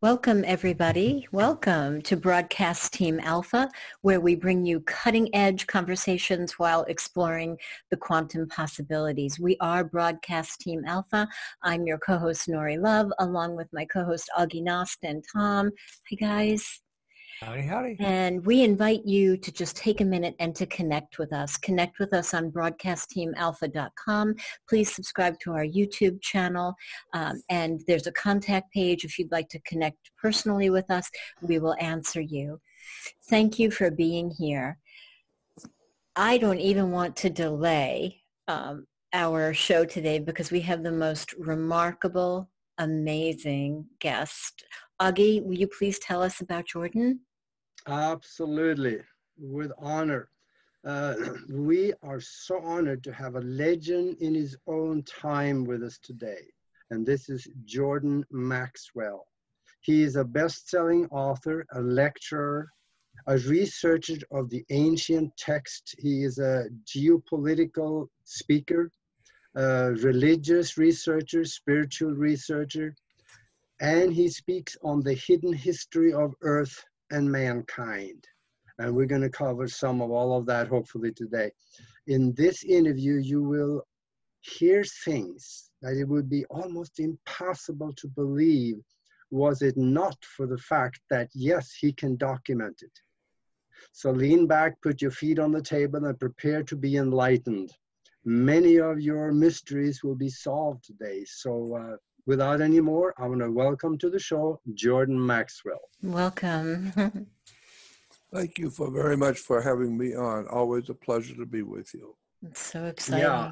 Welcome, everybody. Welcome to Broadcast Team Alpha, where we bring you cutting-edge conversations while exploring the quantum possibilities. We are Broadcast Team Alpha. I'm your co-host, Nori Love, along with my co-host, Aage Nost and Tom. Hi, guys. Howdy, howdy. And we invite you to just take a minute and to connect with us. Connect with us on broadcastteamalpha.com. Please subscribe to our YouTube channel. And there's a contact page. If you'd like to connect personally with us, we will answer you. Thank you for being here. I don't even want to delay our show today because we have the most remarkable, amazing guest. Aage, will you please tell us about Jordan? Absolutely, with honor. We are so honored to have a legend in his own time with us today, and this is Jordan Maxwell. He is a best-selling author, a lecturer, a researcher of the ancient text. He is a geopolitical speaker, a religious researcher, spiritual researcher, and he speaks on the hidden history of Earth and mankind. And we're going to cover some of all of that hopefully today. In this interview, you will hear things that it would be almost impossible to believe was it not for the fact that, yes, he can document it. So lean back, put your feet on the table, and prepare to be enlightened. Many of your mysteries will be solved today. So without any more, I want to welcome to the show, Jordan Maxwell. Welcome. Thank you very much for having me on. Always a pleasure to be with you. It's so exciting. Yeah,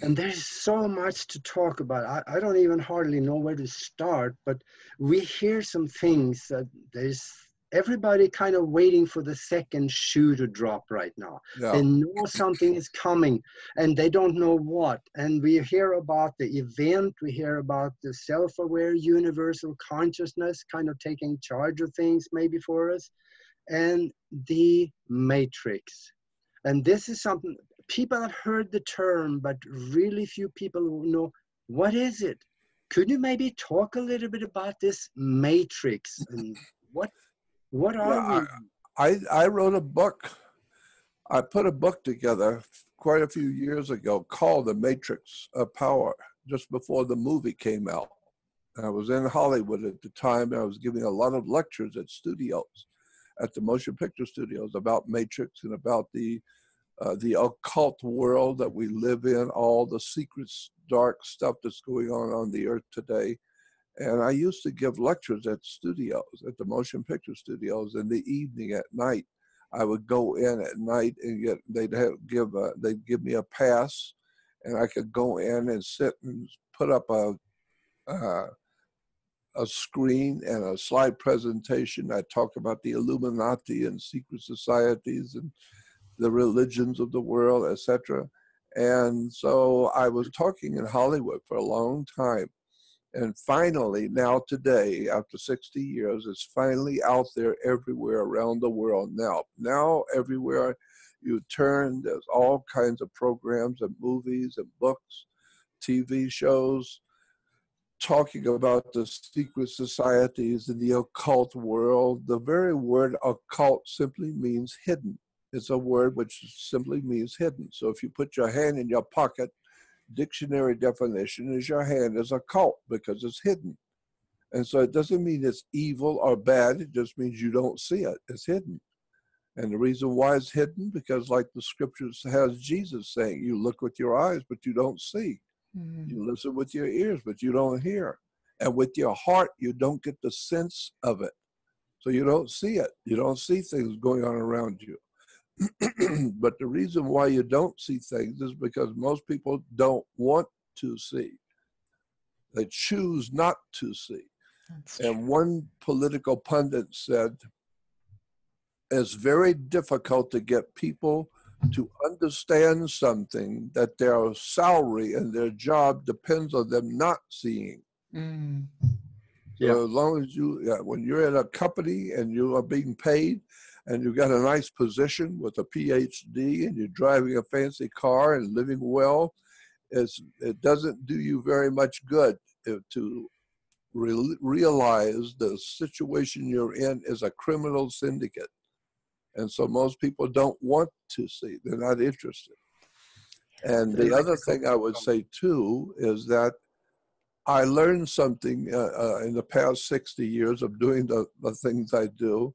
and there's so much to talk about. I don't even hardly know where to start, but we hear some things that there's everybody kind of waiting for the second shoe to drop right now. Yeah. They know something is coming and they don't know what. And we hear about the event, we hear about the self-aware universal consciousness kind of taking charge of things maybe for us, and the matrix. And this is something, people have heard the term, but really few people know, what is it? Could you maybe talk a little bit about this matrix and what are we? I wrote a book. I put a book together quite a few years ago called The Matrix of Power, just before the movie came out. I was in Hollywood at the time, and I was giving a lot of lectures at studios, at the motion picture studios, about Matrix and about the occult world that we live in, all the secrets, dark stuff that's going on the earth today. And I used to give lectures at studios, at the motion picture studios in the evening at night. I would go in at night and they'd give me a pass, and I could go in and sit and put up a screen and a slide presentation. I talk about the Illuminati and secret societies and the religions of the world, etc. And so I was talking in Hollywood for a long time. And finally, now today, after 60 years, it's finally out there everywhere around the world now. Now everywhere you turn, there's all kinds of programs and movies and books, TV shows, talking about the secret societies in the occult world. The very word occult simply means hidden. It's a word which simply means hidden. So if you put your hand in your pocket, dictionary definition is your hand is occult because it's hidden. And so it doesn't mean it's evil or bad. It just means you don't see it. It's hidden. And the reason why it's hidden, because like the scriptures has Jesus saying, you look with your eyes, but you don't see. Mm-hmm. You listen with your ears, but you don't hear. And with your heart, you don't get the sense of it. So you don't see it. You don't see things going on around you. But the reason why you don't see things is because most people don't want to see. They choose not to see. And one political pundit said, it's very difficult to get people to understand something that their salary and their job depends on them not seeing. Mm. So as long as when you're in a company and you are being paid, and you've got a nice position with a PhD and you're driving a fancy car and living well, it doesn't do you very much good to realize the situation you're in is a criminal syndicate. And so most people don't want to see, they're not interested. And the other thing I would say too is that I learned something in the past 60 years of doing the things I do.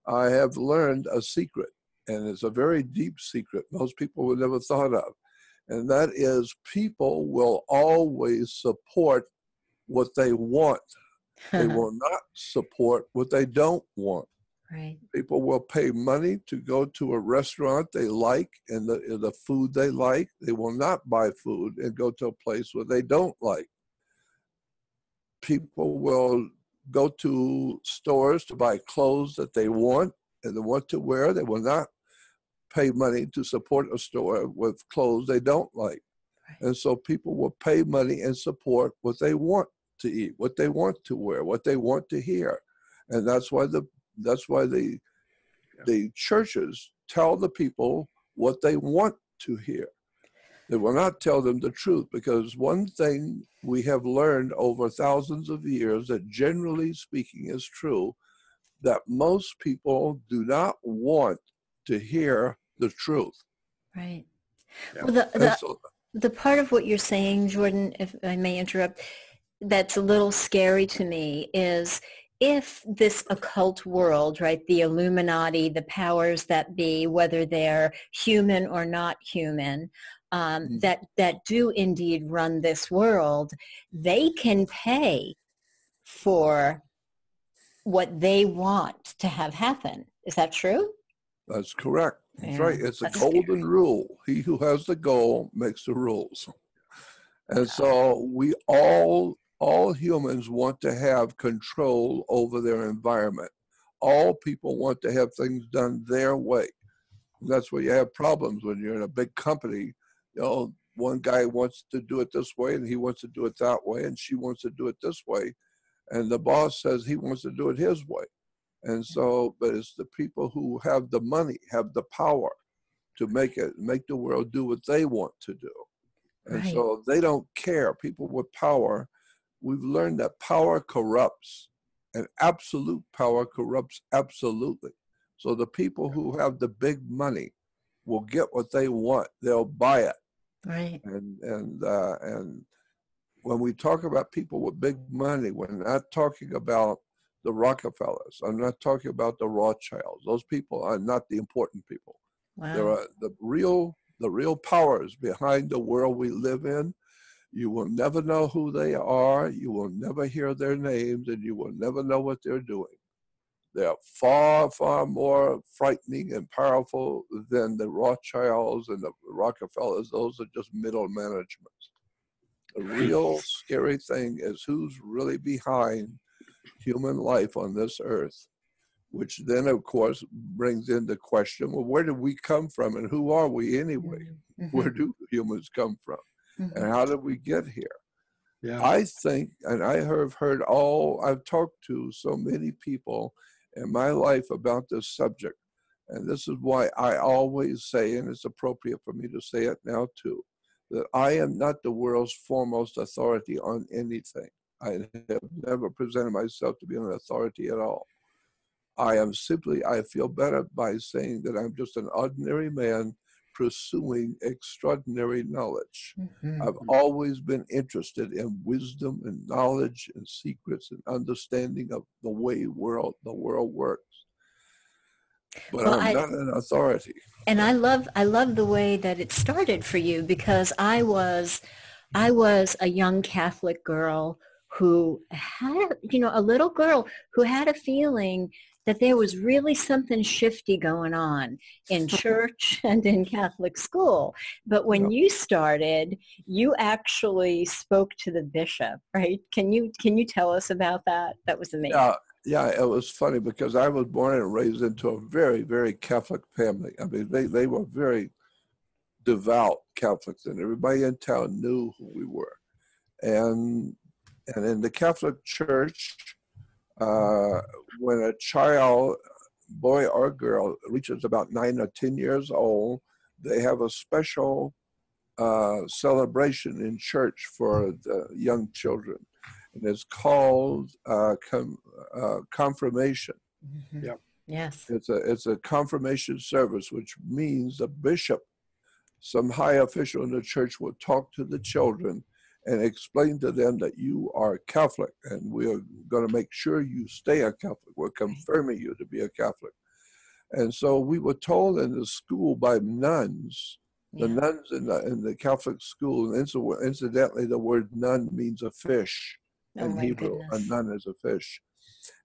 I have learned a secret, and it's a very deep secret most people would never thought of. And that is, people will always support what they want. They will not support what they don't want. Right. People will pay money to go to a restaurant they like and the food they like. They will not buy food and go to a place where they don't like. People will go to stores to buy clothes that they want and they want to wear. They will not pay money to support a store with clothes they don't like. Right. And so people will pay money and support what they want to eat, what they want to wear, what they want to hear. And that's why the churches tell the people what they want to hear. They will not tell them the truth, because one thing we have learned over thousands of years that generally speaking is true, that most people do not want to hear the truth. Right. Yeah. Well, the part of what you're saying, Jordan, if I may interrupt, that's a little scary to me is if this occult world, right, the Illuminati, the powers that be, whether they're human or not human, that do indeed run this world, they can pay for what they want to have happen. Is that true? That's correct. That's right. It's a That's golden rule. He who has the goal makes the rules. And so we all humans want to have control over their environment. All people want to have things done their way. And that's where you have problems when you're in a big company. You know, one guy wants to do it this way and he wants to do it that way, and she wants to do it this way. And the boss says he wants to do it his way. And so, but it's the people who have the money, have the power to make the world do what they want to do. And right. So they don't care. People with power, we've learned that power corrupts, and absolute power corrupts absolutely. So the people who have the big money will get what they want. They'll buy it. Right. And when we talk about people with big money, we're not talking about the Rockefellers. I'm not talking about the Rothschilds. Those people are not the important people. Wow. There are the real powers behind the world we live in. You will never know who they are. You will never hear their names, and you will never know what they're doing. They are far, far more frightening and powerful than the Rothschilds and the Rockefellers. Those are just middle management. The real scary thing is who's really behind human life on this earth, which then, of course, brings in the question, well, where did we come from and who are we anyway? Mm-hmm. Where do humans come from? Mm-hmm. And how did we get here? Yeah. I think, and I have heard I've talked to so many people in my life about this subject, and this is why I always say, and it's appropriate for me to say it now too, that I am not the world's foremost authority on anything. I have never presented myself to be an authority at all. I feel better by saying that I'm just an ordinary man pursuing extraordinary knowledge. Mm-hmm. I've always been interested in wisdom and knowledge and secrets and understanding of the way the world works. But I'm not an authority. And I love the way that it started for you, because I was a young Catholic girl who had, a little girl who had a feeling that there was really something shifty going on in church and in Catholic school. But when you started, you actually spoke to the bishop, right? Can you tell us about that? That was amazing. Yeah, it was funny because I was born and raised into a very, very Catholic family. I mean, they were very devout Catholics, and everybody in town knew who we were. And in the Catholic Church, when a child, boy or girl, reaches about 9 or 10 years old, they have a special celebration in church for the young children. And it's called confirmation. Mm-hmm. Yep. Yes. It's a confirmation service, which means the bishop, some high official in the church, will talk to the children and explain to them that you are Catholic, and we're going to make sure you stay a Catholic. We're confirming you to be a Catholic. And so we were told in the school by nuns, the nuns in the Catholic school, and incidentally, the word nun means a fish in Hebrew. A nun is a fish.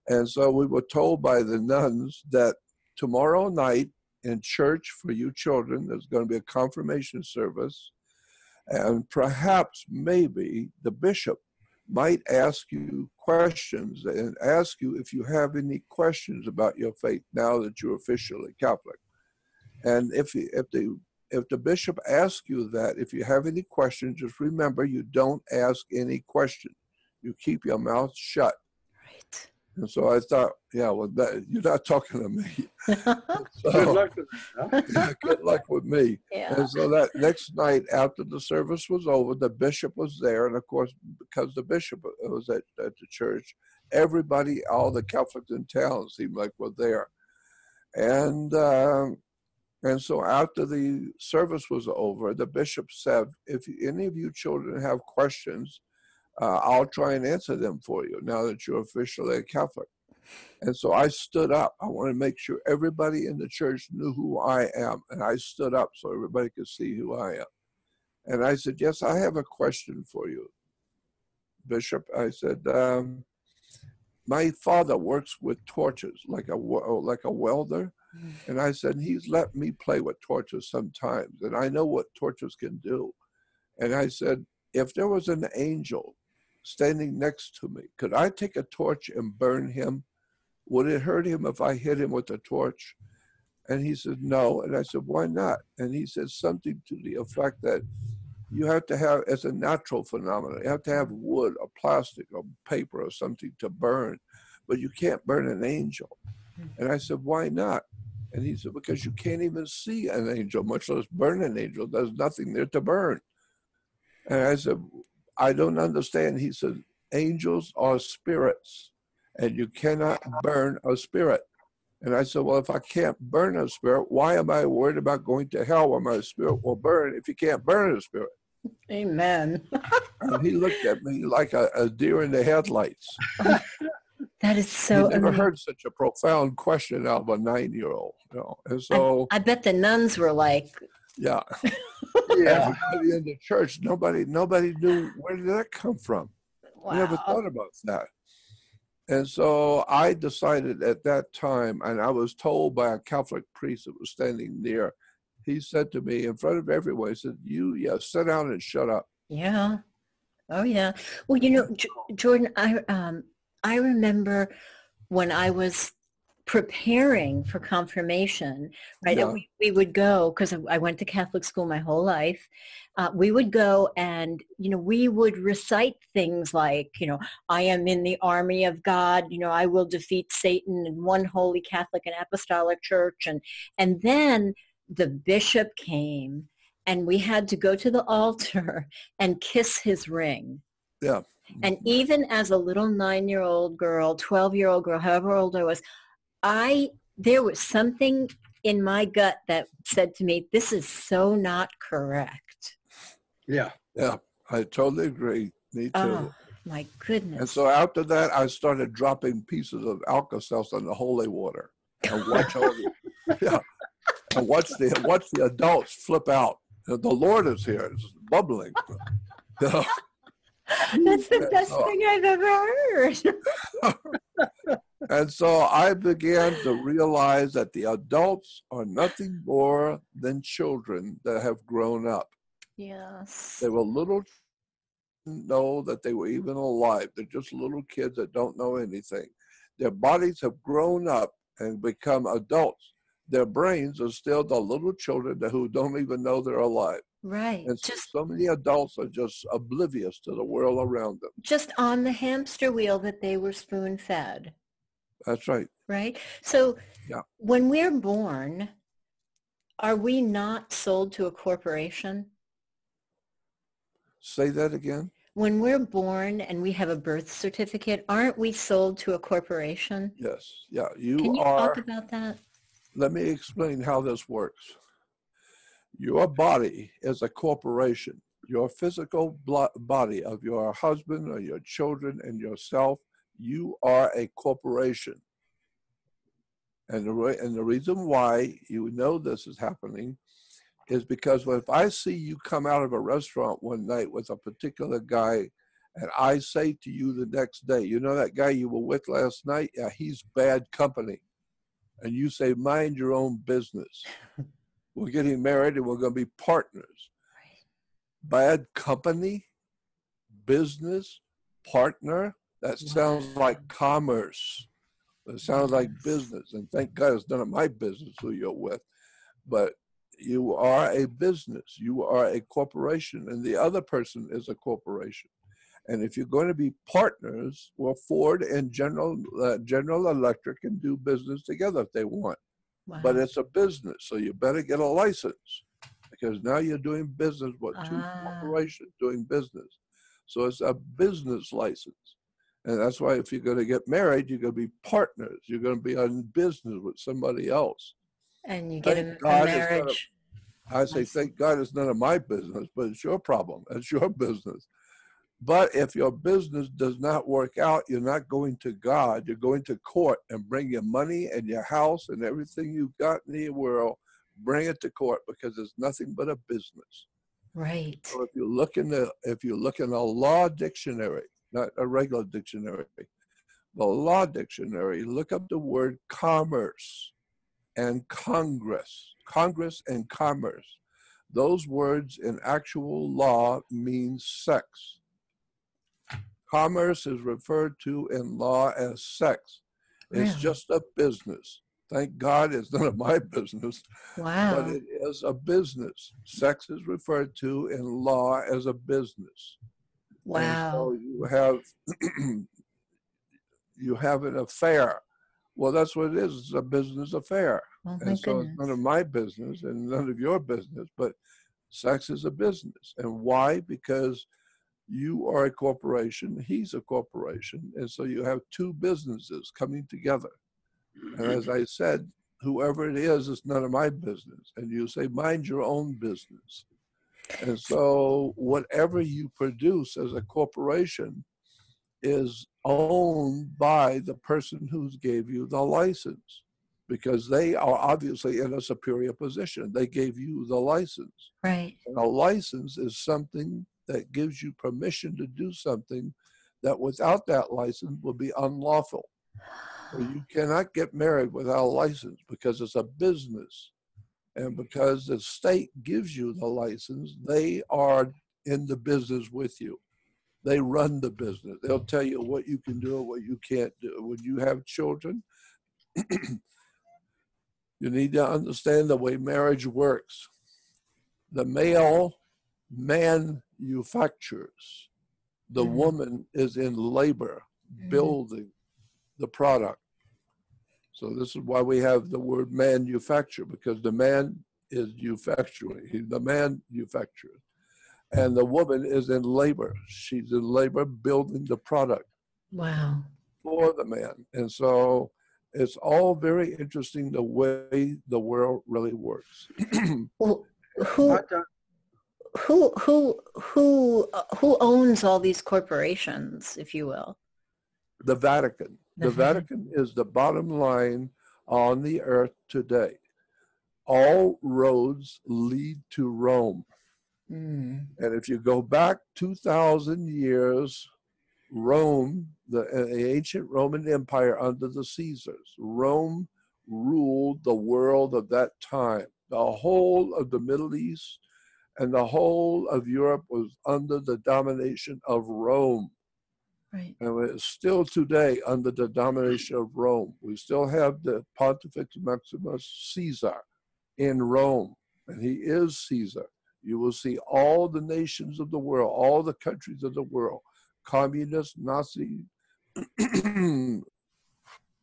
And so we were told by the nuns that tomorrow night in church for you children, there's going to be a confirmation service. And perhaps, maybe, the bishop might ask you questions and ask you if you have any questions about your faith now that you're officially Catholic. And if the bishop asks you that, if you have any questions, just remember you don't ask any questions. You keep your mouth shut. Right. And so I thought, yeah, well, you're not talking to me. So, Good luck with that. Huh? Yeah, good luck with me. Yeah. And so that next night after the service was over, the bishop was there. And of course, because the bishop was at the church, everybody, all the Catholics in town seemed like were there. And so after the service was over, the bishop said, if any of you children have questions, I'll try and answer them for you now that you're officially a Catholic. And so I stood up. I wanted to make sure everybody in the church knew who I am. And I stood up so everybody could see who I am. And I said, yes, I have a question for you, Bishop. I said, my father works with torches like a welder. And I said, he's let me play with torches sometimes. And I know what torches can do. And I said, if there was an angel standing next to me, could I take a torch and burn him? Would it hurt him if I hit him with a torch? And he said, no. And I said, why not? And he said something to the effect that you have to have, as a natural phenomenon, you have to have wood or plastic or paper or something to burn, but you can't burn an angel. And I said, why not? And he said, because you can't even see an angel, much less burn an angel. There's nothing there to burn. And I said, I don't understand. He said, angels are spirits, and you cannot burn a spirit. And I said, well, if I can't burn a spirit, why am I worried about going to hell where my spirit will burn if you can't burn a spirit? Amen. And he looked at me like a deer in the headlights. That is so He never amazing. heard such a profound question out of a 9-year-old. And so I bet the nuns were like, yeah. Yeah. Everybody in the church, nobody knew where did that come from. wow. I never thought about that. And so I decided at that time, and I was told by a Catholic priest that was standing near, he said to me in front of everyone, he said, sit down and shut up. Yeah. Oh, yeah. Well, Jordan, I remember when I was preparing for confirmation, right? Yeah. And we would go, because I went to Catholic school my whole life. We would go and, we would recite things like, I am in the army of God, I will defeat Satan in one holy Catholic and apostolic church. And then the bishop came and we had to go to the altar and kiss his ring. Yeah. And even as a little 9-year-old girl, 12-year-old girl, however old I was, there was something in my gut that said to me, this is so not correct. Yeah. Yeah, I totally agree. Me too. Oh, my goodness. And so after that, I started dropping pieces of Alka-Seltzer in the holy water and watch and watch the adults flip out. The Lord is here. It's bubbling. That's the best thing I've ever heard. And so I began to realize that the adults are nothing more than children that have grown up. Yes. They were little, know that they were even alive. They're just little kids that don't know anything. Their bodies have grown up and become adults. Their brains are still the little children who don't even know they're alive. Right. And so many adults are just oblivious to the world around them. Just on the hamster wheel that they were spoon-fed. That's right. Right? So Yeah. When we're born, are we not sold to a corporation? Say that again. When we're born and we have a birth certificate, aren't we sold to a corporation? Yes, yeah, you Can you talk are. about that? Let me explain how this works. Your body is a corporation. Your physical body of your husband or your children and yourself, you are a corporation. And the reason why you know this is happening is because if I see you come out of a restaurant one night with a particular guy, and I say to you the next day, you know that guy you were with last night? Yeah, he's bad company. And you say, mind your own business. We're getting married and we're going to be partners. Bad company, business, partner, that sounds like commerce. It sounds like business. And thank God it's none of my business who you're with. But you are a business. You are a corporation. And the other person is a corporation. And if you're going to be partners, well, Ford and General Electric can do business together if they want. Wow. But it's a business, so you better get a license because now you're doing business with two corporations doing business. So it's a business license. And that's why if you're going to get married, you're going to be partners. You're going to be in business with somebody else. And you get a marriage. I say, thank God it's none of my business, but it's your problem. It's your business. But if your business does not work out, you're not going to God. You're going to court and bring your money and your house and everything you've got in the world, bring it to court because it's nothing but a business. Right. So if you look in a law dictionary, not a regular dictionary, the law dictionary, look up the word commerce and Congress and commerce. Those words in actual law mean sex. Commerce is referred to in law as sex. It's just a business. Thank God it's none of my business. Wow. But it is a business. Sex is referred to in law as a business. Wow. And so you have an affair. Well, that's what it is. It's a business affair. Oh, and so it's none of my business and none of your business, but sex is a business. And why? Because you are a corporation, he's a corporation, and so you have two businesses coming together. And as I said, whoever it is, it's none of my business. And you say, mind your own business. And so whatever you produce as a corporation is owned by the person who gave you the license, because they are obviously in a superior position. They gave you the license. Right. And a license is something that gives you permission to do something that without that license would be unlawful. So you cannot get married without a license because it's a business. And because the state gives you the license, they are in the business with you. They run the business. They'll tell you what you can do and what you can't do. When you have children, you need to understand the way marriage works. The male manufactures. The woman is in labor, building the product. So this is why we have the word manufacture, because the man is manufacturing. The man manufactures. And the woman is in labor. She's in labor building the product. Wow. For the man. And so it's all very interesting the way the world really works. Well, who owns all these corporations, if you will? The Vatican. The Vatican is the bottom line on the earth today. All roads lead to Rome. And if you go back 2,000 years, Rome, the ancient Roman Empire under the Caesars, Rome ruled the world of that time. The whole of the Middle East and the whole of Europe was under the domination of Rome. Right. And it's still today under the domination of Rome. We still have the Pontifex Maximus Caesar in Rome, and he is Caesar. You will see all the nations of the world, all the countries of the world, communist, Nazi,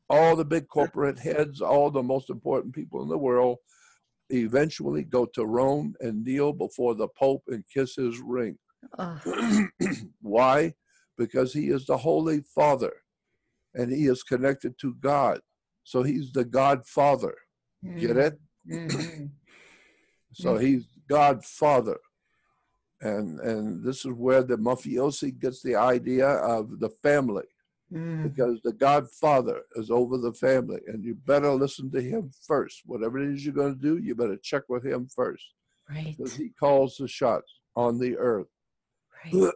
all the big corporate heads, all the most important people in the world, eventually go to Rome and kneel before the Pope and kiss his ring. Oh. Why? Because he is the Holy Father and he is connected to God. So he's the Godfather. Get it? Mm-hmm. So he's Godfather. And this is where the mafiosi gets the idea of the family, because the Godfather is over the family, and you better listen to him first. Whatever it is you're going to do, you better check with him first, Right. because he calls the shots on the earth. Right.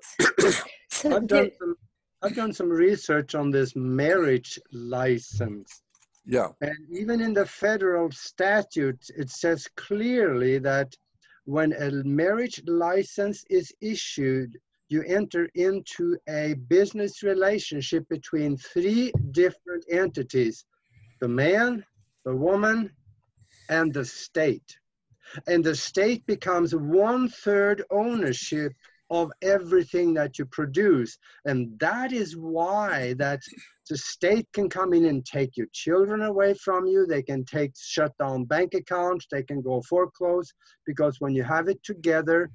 So I've done some research on this marriage license. Yeah. And even in the federal statute, it says clearly that when a marriage license is issued, you enter into a business relationship between 3 different entities: the man, the woman, and the state. And the state becomes 1/3 ownership of everything that you produce. And that is why that the state can come in and take your children away from you. They can shut down bank accounts. They can go foreclose, because when you have it together,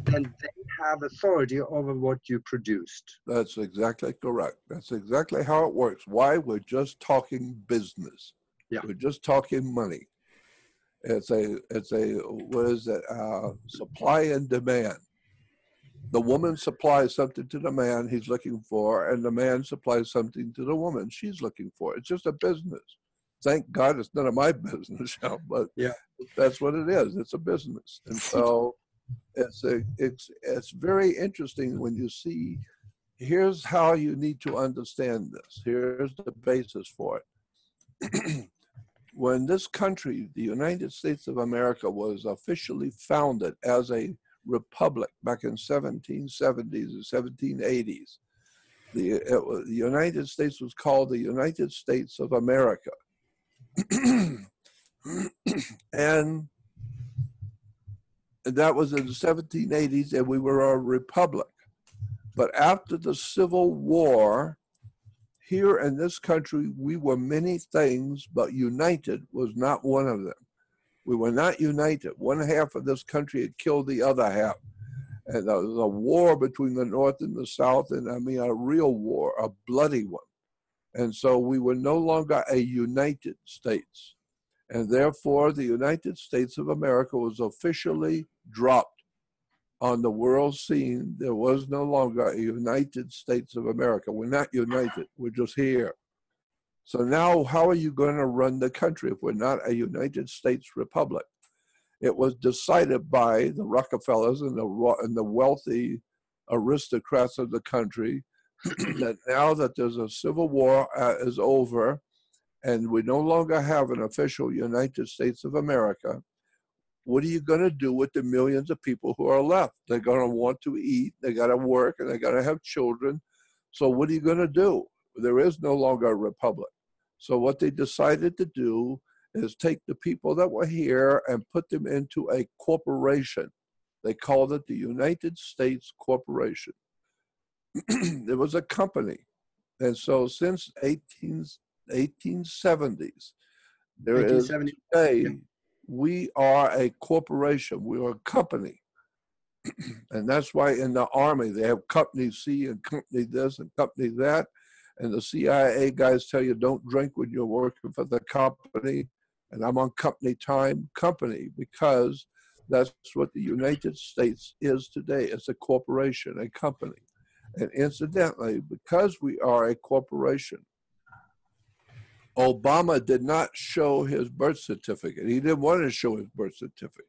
then they have authority over what you produced. That's exactly correct. That's exactly how it works. Why? We're just talking business. Yeah. We're just talking money. It's a what is it? Supply and demand. The woman supplies something to the man he's looking for, and the man supplies something to the woman she's looking for. It's just a business. Thank God it's none of my business, but Yeah, that's what it is. It's a business. And so it's very interesting when you see, here's how you need to understand this. Here's the basis for it. When this country, the United States of America, was officially founded as a republic back in 1770s and 1780s, the United States was called the United States of America. And that was in the 1780s, and we were a republic. But after the Civil War, here in this country, we were many things, but united was not one of them. We were not united. One half of this country had killed the other half. And there was a war between the North and the South, and I mean a real war, a bloody one. And so we were no longer a United States. And therefore, the United States of America was officially dropped on the world scene. There was no longer a United States of America. We're not united. We're just here. So now, how are you going to run the country if we're not a United States republic? It was decided by the Rockefellers and the wealthy aristocrats of the country that now that there's a civil war is over, and we no longer have an official United States of America, what are you going to do with the millions of people who are left? They're going to want to eat, they got to work, and they got to have children. So what are you going to do? There is no longer a republic. So what they decided to do is take the people that were here and put them into a corporation. They called it the United States Corporation. It was a company. And so since 1870s, there is today, we are a corporation. We are a company. And that's why in the Army, they have company C and company this and company that. And the CIA guys tell you don't drink when you're working for the company. And I'm on company time, company, because that's what the United States is today. It's a corporation, a company. And incidentally, because we are a corporation, Obama did not show his birth certificate. He didn't want to show his birth certificate.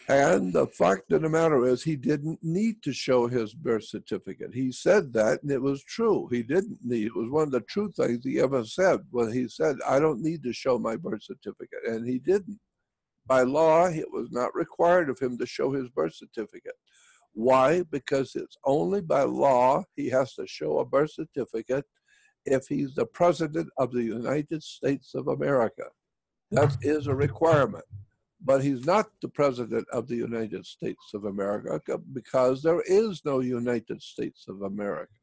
And the fact of the matter is, he didn't need to show his birth certificate. He said that, and it was true. He didn't need. It was one of the true things he ever said. When he said, I don't need to show my birth certificate. And he didn't. By law, it was not required of him to show his birth certificate. Why? Because it's only by law he has to show a birth certificate if he's the president of the United States of America. That is a requirement. But he's not the president of the United States of America because there is no United States of America.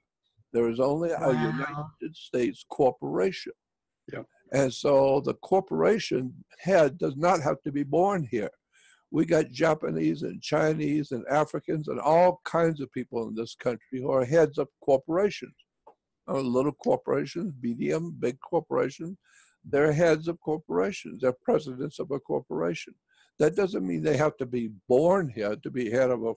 There is only a United States corporation. Yep. And so the corporation head does not have to be born here. We got Japanese and Chinese and Africans and all kinds of people in this country who are heads of corporations. Little corporations, medium, big corporations. They're heads of corporations. They're presidents of a corporation. That doesn't mean they have to be born here to be head of a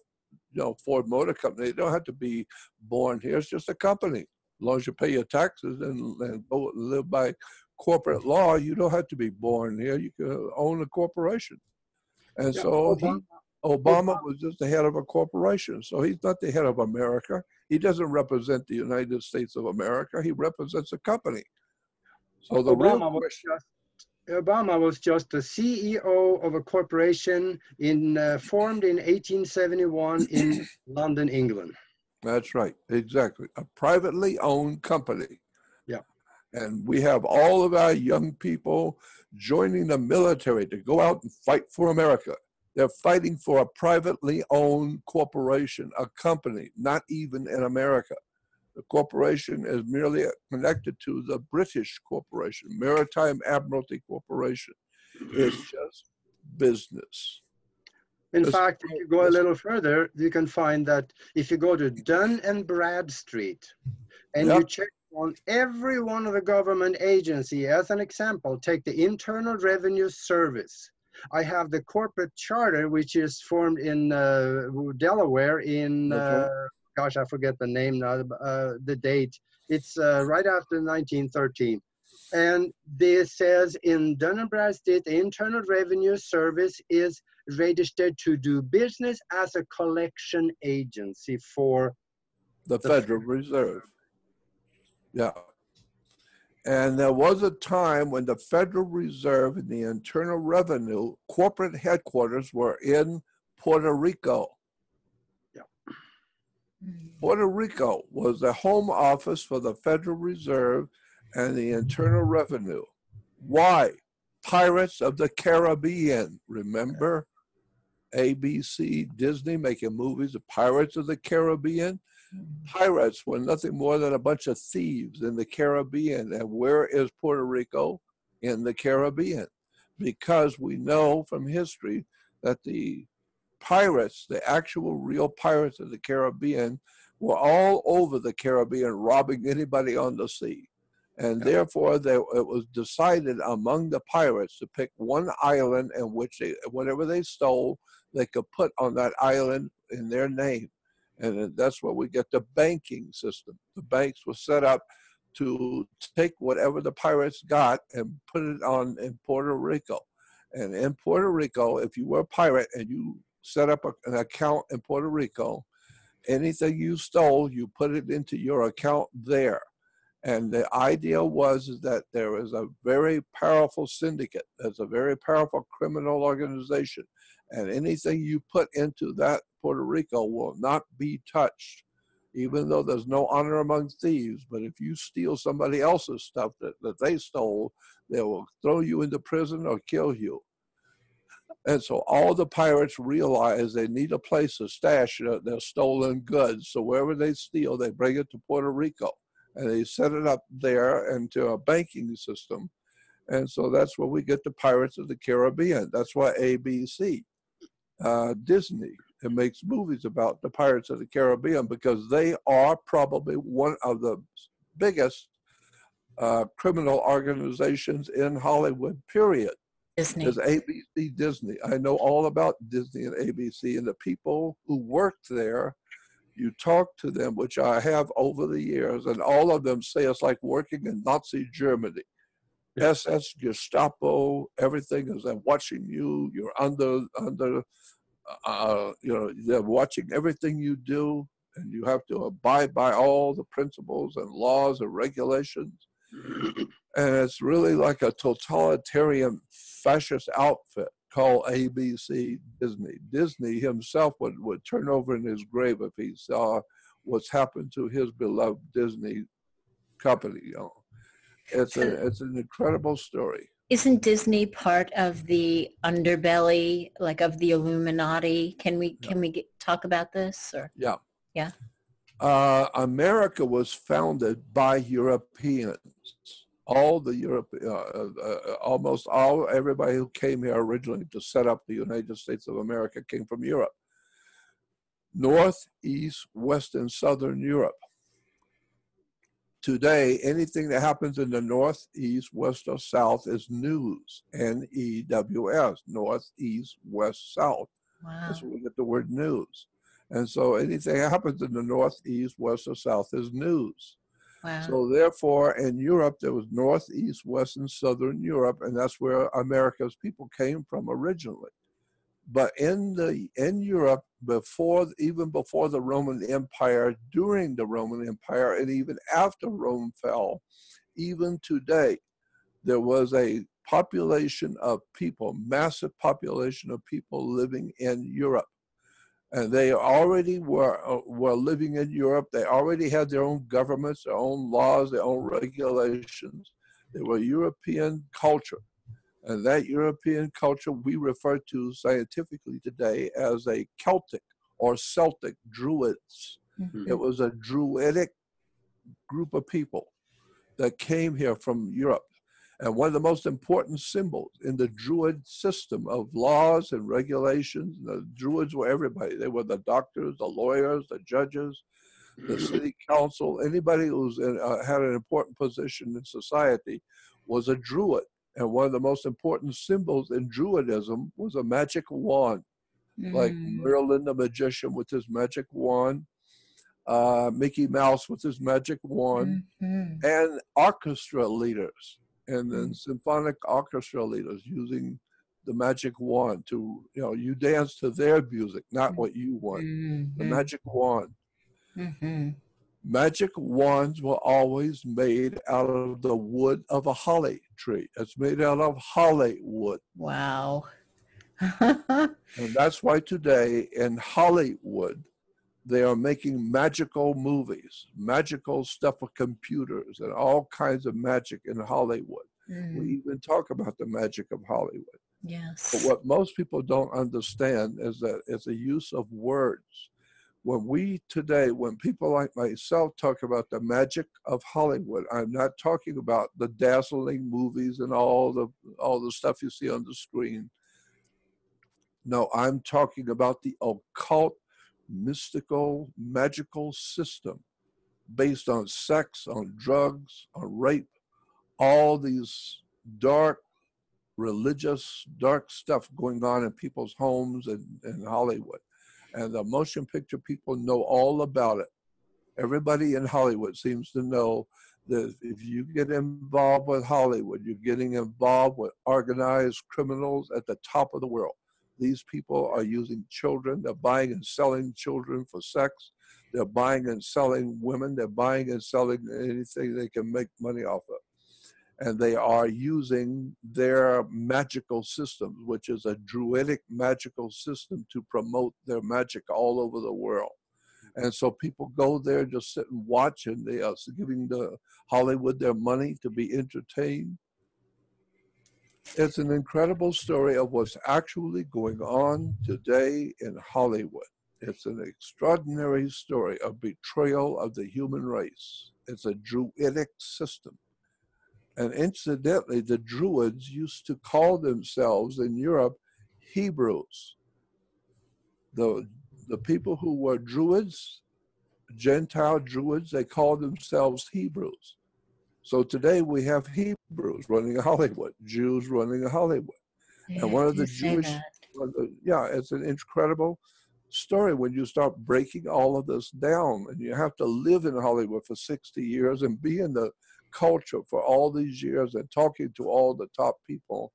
Ford Motor Company. They don't have to be born here. It's just a company. As long as you pay your taxes and live by corporate law, you don't have to be born here. You can own a corporation. And so Obama was just the head of a corporation. So he's not the head of America. He doesn't represent the United States of America. He represents a company. So the Obama was just the CEO of a corporation formed in 1871 in London, England. That's right. Exactly. A privately owned company. Yeah. And we have all of our young people joining the military to go out and fight for America. They're fighting for a privately owned corporation, a company, not even in America. The corporation is merely connected to the British corporation, Maritime Admiralty Corporation. It's just business. In fact, if you go a little further, you can find that if you go to Dun and Bradstreet and you check on every one of the government agency, as an example, take the Internal Revenue Service. I have the corporate charter, which is formed in Delaware in, gosh, I forget the name now, the date. It's right after 1913. And this says in Dun & Bradstreet, the Internal Revenue Service is registered to do business as a collection agency for the Federal Reserve. Yeah. And there was a time when the Federal Reserve and the Internal Revenue corporate headquarters were in Puerto Rico. Yeah. Puerto Rico was the home office for the Federal Reserve and the Internal Revenue. Why? Pirates of the Caribbean. Remember ABC, Disney making movies, The Pirates of the Caribbean? Pirates were nothing more than a bunch of thieves in the Caribbean. And where is Puerto Rico? In the Caribbean. Because we know from history that the pirates, the actual real pirates of the Caribbean, were all over the Caribbean robbing anybody on the sea. And therefore, it was decided among the pirates to pick one island in which whatever they stole, they could put on that island in their name. And that's where we get the banking system. The banks were set up to take whatever the pirates got and put it on in Puerto Rico. And in Puerto Rico, if you were a pirate and you set up an account in Puerto Rico, anything you stole, you put it into your account there. And the idea was that there is a very powerful syndicate. There's a very powerful criminal organization. And anything you put into that Puerto Rico will not be touched, even though there's no honor among thieves. But if you steal somebody else's stuff that they stole, they will throw you into prison or kill you. And so all the pirates realize they need a place to stash their stolen goods. So wherever they steal, they bring it to Puerto Rico. And they set it up there into a banking system. And so that's where we get the Pirates of the Caribbean. That's why ABC, Disney, it makes movies about the Pirates of the Caribbean, because they are probably one of the biggest criminal organizations in Hollywood, period. Disney. There's ABC, Disney. I know all about Disney and ABC, and the people who worked there, you talk to them, which I have over the years, and all of them say it's like working in Nazi Germany. SS, Gestapo, everything is watching you. You're under, they're watching everything you do, and you have to abide by all the principles and laws and regulations. And it's really like a totalitarian fascist outfit called ABC, Disney. Disney himself would turn over in his grave if he saw what's happened to his beloved Disney company. It's an incredible story. Isn't Disney part of the underbelly, like of the Illuminati? Can we talk about this? Or? Yeah. Yeah. America was founded by Europeans. All the Europe, almost all, everybody who came here originally to set up the United States of America came from Europe. North, East, West, and Southern Europe. Today, anything that happens in the North, East, West, or South is news. N-E-W-S, North, East, West, South. Wow. That's where we get the word news. And so anything that happens in the North, East, West, or South is news. Wow. So therefore, in Europe, there was North, East, West, and Southern Europe, and that's where America's people came from originally. But in Europe, even before the Roman Empire, during the Roman Empire, and even after Rome fell, even today, there was a population of people, massive population of people living in Europe. And they already were living in Europe. They already had their own governments, their own laws, their own regulations. They were European culture. And that European culture we refer to scientifically today as a Celtic or Celtic Druids. Mm-hmm. It was a Druidic group of people that came here from Europe. And one of the most important symbols in the Druid system of laws and regulations, the Druids were everybody. They were the doctors, the lawyers, the judges, the city council. Anybody who had an important position in society was a Druid. And one of the most important symbols in Druidism was a magic wand, like Merlin the magician with his magic wand, Mickey Mouse with his magic wand, and orchestra leaders. And then symphonic orchestra leaders using the magic wand to, you dance to their music, not what you want. The magic wand. Magic wands were always made out of the wood of a holly tree. It's made out of holly wood. Wow. And that's why today in Hollywood, they are making magical movies, magical stuff with computers and all kinds of magic in Hollywood. We even talk about the magic of Hollywood. Yes. But what most people don't understand is that it's a use of words. When people like myself talk about the magic of Hollywood, I'm not talking about the dazzling movies and all the stuff you see on the screen. No, I'm talking about the occult, mystical, magical system based on sex, on drugs, on rape, all these dark, religious, dark stuff going on in people's homes in Hollywood. And the motion picture people know all about it. Everybody in Hollywood seems to know that if you get involved with Hollywood, you're getting involved with organized criminals at the top of the world. These people are using children. They're buying and selling children for sex. They're buying and selling women. They're buying and selling anything they can make money off of. And they are using their magical systems, which is a Druidic magical system, to promote their magic all over the world. And so people go there, just sit and watch, and they are giving the Hollywood their money to be entertained. It's an incredible story of what's actually going on today in Hollywood. It's an extraordinary story of betrayal of the human race. It's a Druidic system. And incidentally, the Druids used to call themselves in Europe Hebrews. The people who were Druids, Gentile Druids, they called themselves Hebrews. So today we have Hebrews running Hollywood, Jews running Hollywood. Yeah, and one of the Jewish, it's an incredible story when you start breaking all of this down, and you have to live in Hollywood for 60 years and be in the culture for all these years and talking to all the top people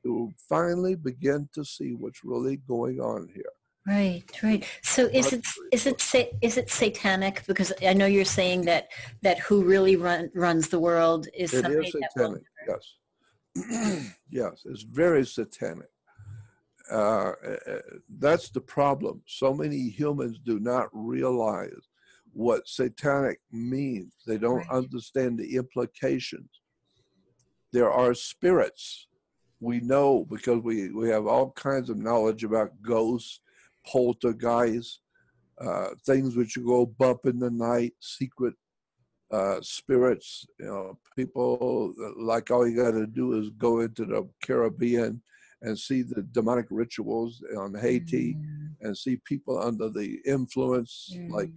who finally begin to see what's really going on here. Right. So is it satanic? Because I know you're saying that who really runs the world is it somebody is satanic. Yes, yes, it's very satanic. That's the problem. So many humans do not realize what satanic means. They don't understand the implications. There are spirits. We know because we have all kinds of knowledge about ghosts, poltergeists, things which go bump in the night, secret spirits, people like all you got to do is go into the Caribbean and see the demonic rituals on Haiti and see people under the influence, like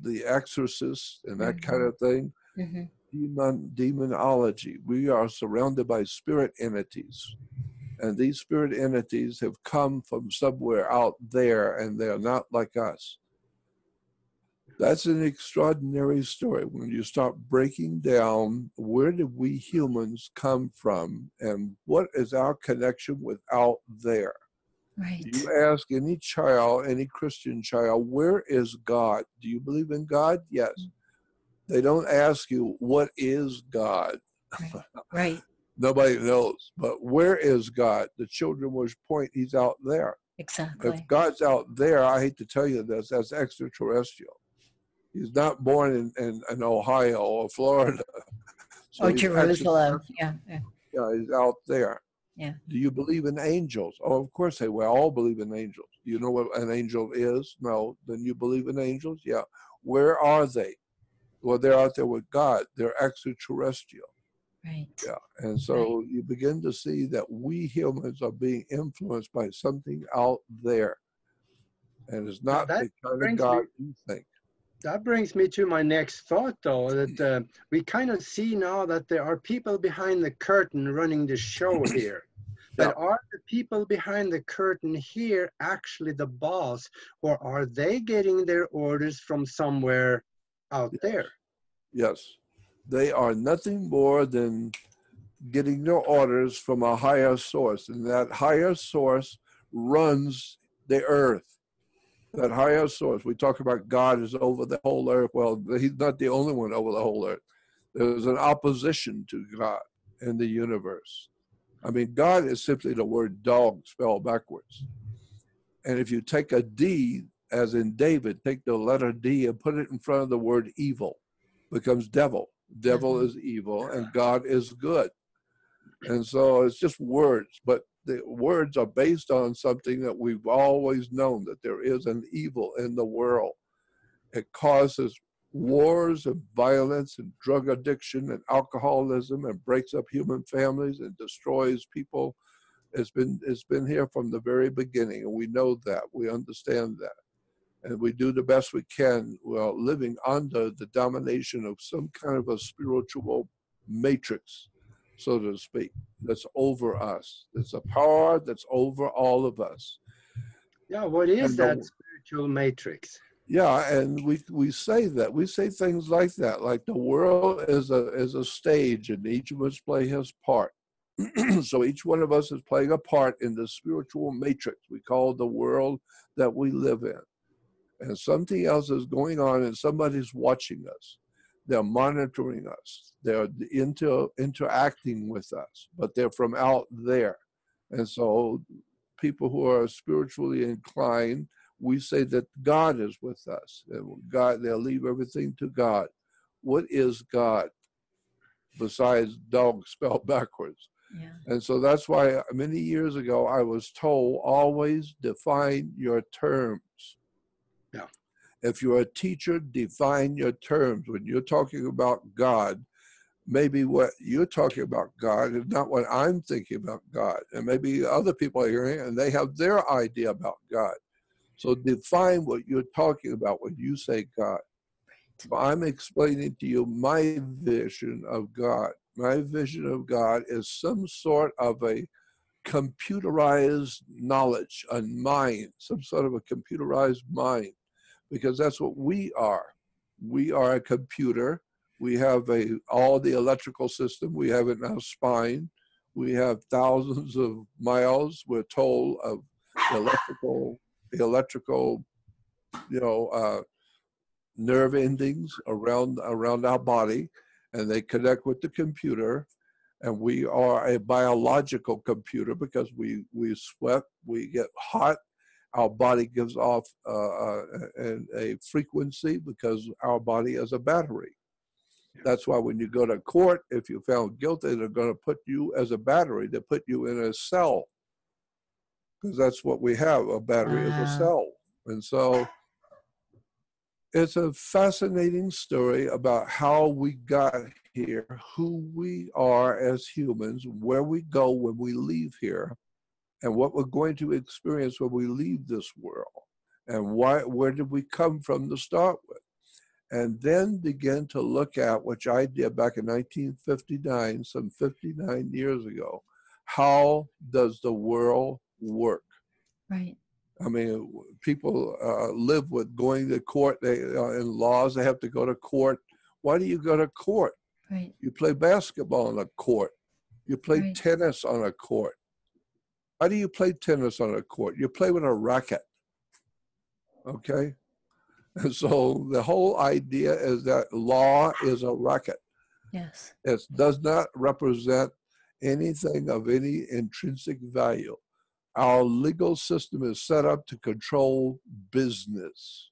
the exorcist and that kind of thing. Demonology. We are surrounded by spirit entities. And these spirit entities have come from somewhere out there, and they're not like us. That's an extraordinary story when you start breaking down where did we humans come from and what is our connection with out there. Right. You ask any child, any Christian child, where is God? Do you believe in God? Yes. They don't ask you, what is God? Right. Nobody knows. But where is God? The children will point, he's out there. Exactly. If God's out there, I hate to tell you this, that's extraterrestrial. He's not born in Ohio or Florida. So or Jerusalem. Yeah. Yeah, he's out there. Yeah. Do you believe in angels? Oh, of course we all believe in angels. Do you know what an angel is? No. Then you believe in angels? Yeah. Where are they? Well, they're out there with God. They're extraterrestrial. Right. Yeah. And so you begin to see that we humans are being influenced by something out there. And it's not the kind of God you think. That brings me to my next thought, though, that we kind of see now that there are people behind the curtain running the show here. But are the people behind the curtain here actually the boss, or are they getting their orders from somewhere out there? Yes. They are nothing more than getting their orders from a higher source. And that higher source runs the earth. That higher source, we talk about God is over the whole earth. Well, he's not the only one over the whole earth. There's an opposition to God in the universe. I mean, God is simply the word dog spelled backwards. And if you take a D, as in David, take the letter D and put it in front of the word evil, becomes devil. Devil is evil and God is good. And so it's just words, but the words are based on something that we've always known, that there is an evil in the world. It causes wars and violence and drug addiction and alcoholism and breaks up human families and destroys people. It's been here from the very beginning, and we know that. We understand that. And we do the best we can while living under the domination of some kind of a spiritual matrix, so to speak, that's over us. It's a power that's over all of us. Yeah, what is that spiritual matrix? Yeah, and we say that. We say things like that, like the world is a stage and each of us play his part. So each one of us is playing a part in the spiritual matrix we call the world that we live in. And something else is going on and somebody's watching us. They're monitoring us. They're interacting with us, but they're from out there. And so people who are spiritually inclined, we say that God is with us. And God, they'll leave everything to God. What is God besides dog spelled backwards? Yeah. And so that's why many years ago I was told, always define your terms. Yeah. If you're a teacher, define your terms. When you're talking about God, maybe what you're talking about God is not what I'm thinking about God. And maybe other people are hearing and they have their idea about God. So define what you're talking about when you say God. So I'm explaining to you my vision of God. My vision of God is some sort of a computerized knowledge, a mind, some sort of a computerized mind, because that's what we are. We are a computer. We have all the electrical system. We have it in our spine. We have thousands of miles, we're told, of electrical, nerve endings around our body, and they connect with the computer. And we are a biological computer because we sweat, we get hot, our body gives off a frequency because our body is a battery. That's why when you go to court, if you're found guilty, they're going to put you as a battery. They put you in a cell because that's what we have. A battery is a cell. And so It's a fascinating story about how we got here, who we are as humans, where we go when we leave here, and what we're going to experience when we leave this world, and where did we come from to start with. And then begin to look at, which I did back in 1959, some 59 years ago, how does the world work? Right. I mean, people live with going to court. They in laws, they have to go to court. Why do you go to court? Right. You play basketball on a court. You play Right. tennis on a court. Why do you play tennis on a court? You play with a racket. Okay? And so the whole idea is that law is a racket. Yes. It does not represent anything of any intrinsic value. Our legal system is set up to control business.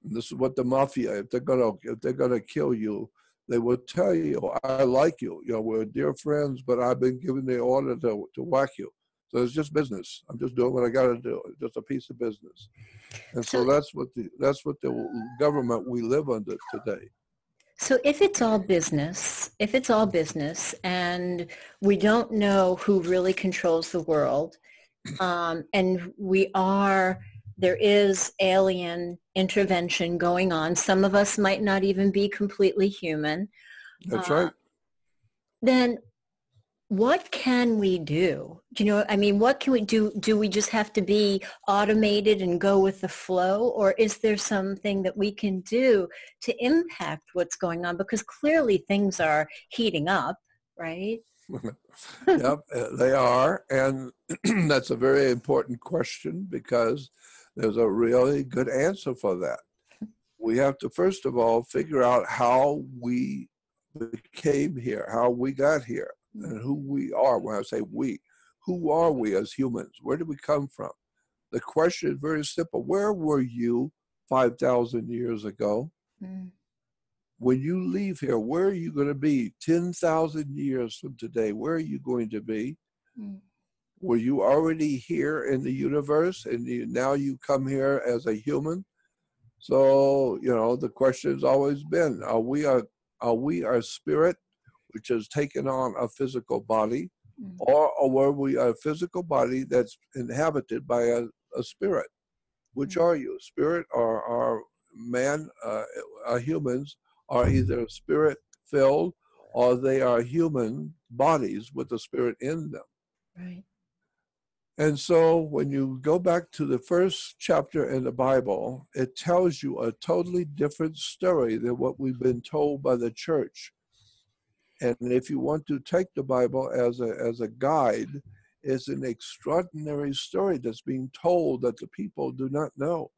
And this is what the mafia, if they're gonna kill you, they will tell you, I like you. You know, we're dear friends, but I've been given the order to whack you. So it's just business. I'm just doing what I gotta do. It's just a piece of business. And so that's what the government we live under today. So if it's all business, and we don't know who really controls the world, and there is alien intervention going on. Some of us might not even be completely human. That's right. Then what can we do? Do you know, I mean, what can we do? Do we just have to be automated and go with the flow? Or is there something that we can do to impact what's going on? Because clearly things are heating up, right? Yep, they are. And that's a very important question because there's a really good answer for that. We have to, first of all, figure out how we became here, how we got here, and who we are. When I say we, who are we as humans? Where did we come from? The question is very simple. Where were you 5,000 years ago? Mm. When you leave here, where are you going to be 10,000 years from today? Where are you going to be? Mm. Were you already here in the universe and now you come here as a human? So, you know, the question has always been, are we a spirit which has taken on a physical body, or were we a physical body that's inhabited by a spirit? Which are you? Spirit or man, humans are either spirit filled or they are human bodies with a spirit in them. Right. And so when you go back to the first chapter in the Bible, it tells you a totally different story than what we've been told by the church. And if you want to take the Bible as a guide, it's an extraordinary story that's being told that the people do not know.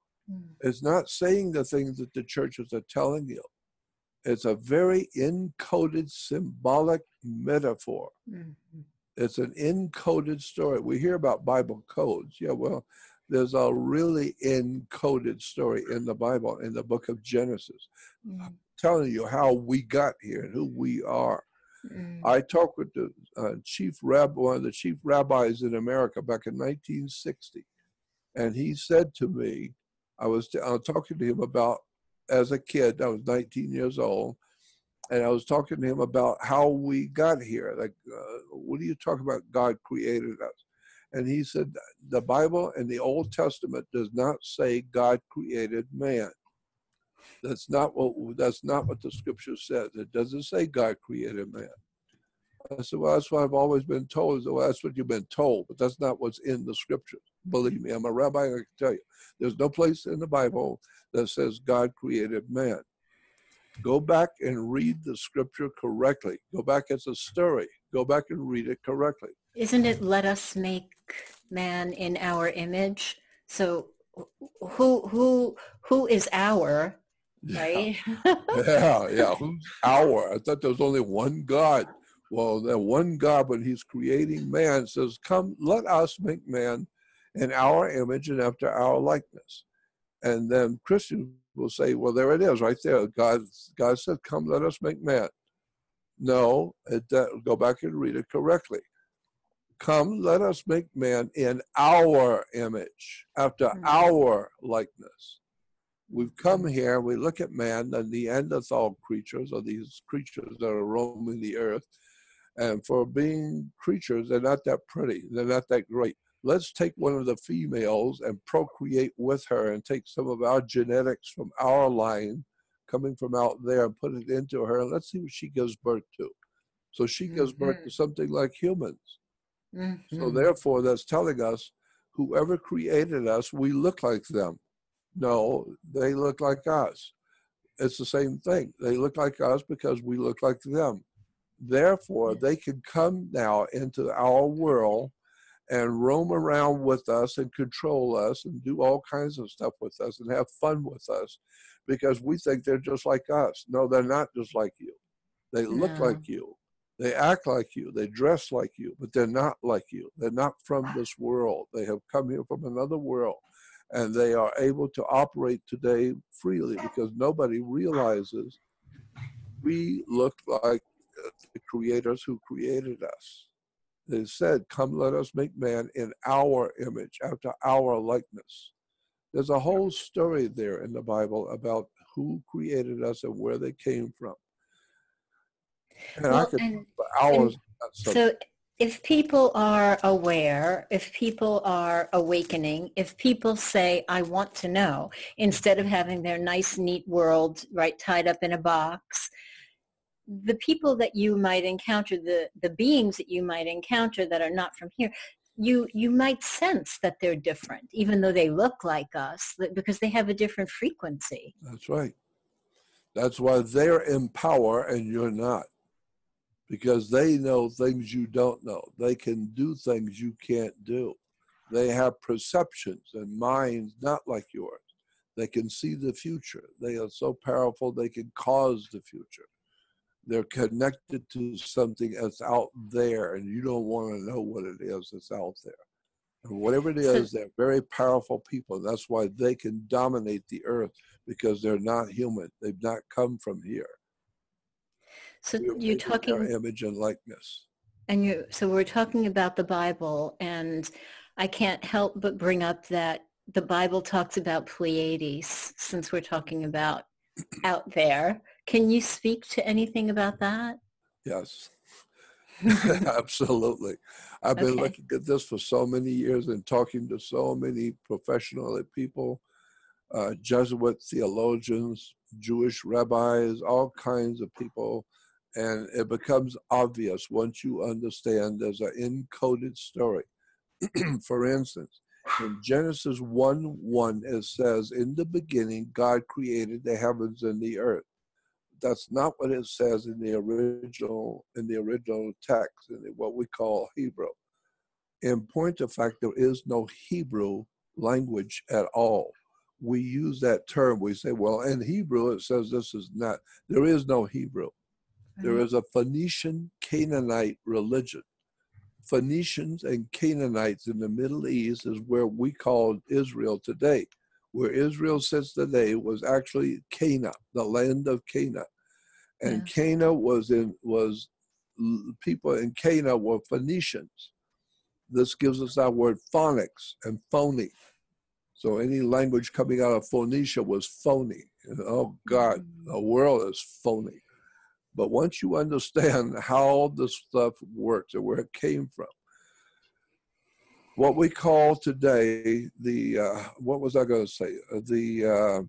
It's not saying the things that the churches are telling you. It's a very encoded symbolic metaphor. Mm-hmm. It's an encoded story. We hear about Bible codes. Yeah, well, there's a really encoded story in the Bible, in the book of Genesis, telling you how we got here and who we are. I talked with the one of the chief rabbis in America back in 1960, and he said to me, I was talking to him about, as a kid, I was 19 years old, and I was talking to him about how we got here. Like, what do you talk about? God created us. And he said, the Bible in the Old Testament does not say God created man. That's not what the scripture says. It doesn't say God created man. I said, well, that's what I've always been told. Said, well, that's what you've been told, but that's not what's in the scriptures. Believe me, I'm a rabbi, I can tell you. There's no place in the Bible that says God created man. Go back and read the scripture correctly. Go back as a story. Go back and read it correctly. Isn't it, let us make man in our image? So who is our, right? Yeah. Who's our? I thought there was only one God. Well, that one God, when he's creating man, says, come, let us make man in our image and after our likeness. And then Christians will say, well, there it is right there. God said, come, let us make man. No, go back and read it correctly. Come, let us make man in our image, after our likeness. We've come here, we look at man, the Neanderthal creatures, or these creatures that are roaming the earth, and for being creatures, they're not that pretty, they're not that great. Let's take one of the females and procreate with her and take some of our genetics from our line, coming from out there, and put it into her, and let's see what she gives birth to. So she gives birth to something like humans. So therefore, that's telling us, whoever created us, we look like them. No, they look like us. It's the same thing. They look like us because we look like them. Therefore, they can come now into our world and roam around with us and control us and do all kinds of stuff with us and have fun with us because we think they're just like us. No, they're not just like you. They look like you. They act like you. They dress like you, but they're not like you. They're not from this world. They have come here from another world. And they are able to operate today freely because nobody realizes we look like the creators who created us. They said, come let us make man in our image, after our likeness. There's a whole story there in the Bible about who created us and where they came from. And well, I could talk for hours about so if people are aware, if people are awakening, if people say, I want to know, instead of having their nice, neat world, right, tied up in a box, the people that you might encounter, the beings that you might encounter that are not from here, you might sense that they're different, even though they look like us, because they have a different frequency. That's right. That's why they're in power and you're not. Because they know things you don't know. They can do things you can't do. They have perceptions and minds not like yours. They can see the future. They are so powerful they can cause the future. They're connected to something that's out there and you don't want to know what it is that's out there. And whatever it is, they're very powerful people. That's why they can dominate the earth, because they're not human. They've not come from here. So you're talking their image and likeness. And so we're talking about the Bible, and I can't help but bring up that the Bible talks about Pleiades, since we're talking about out there. Can you speak to anything about that? Yes, absolutely. I've been looking at this for so many years and talking to so many professional people, Jesuit theologians, Jewish rabbis, all kinds of people. And it becomes obvious once you understand there's an encoded story. For instance, in Genesis 1:1, it says, in the beginning, God created the heavens and the earth. That's not what it says in the original text, in what we call Hebrew. In point of fact, there is no Hebrew language at all. We use that term. We say, well, in Hebrew, it says this is not. There is no Hebrew. There is a Phoenician Canaanite religion. Phoenicians and Canaanites in the Middle East is where we call Israel today. Where Israel sits today was actually Cana, the land of Cana. And Cana was people in Cana were Phoenicians. This gives us our word phonics and phony. So any language coming out of Phoenicia was phony. And, oh God, the world is phony. But once you understand how this stuff works and where it came from, what we call today what was I going to say? We're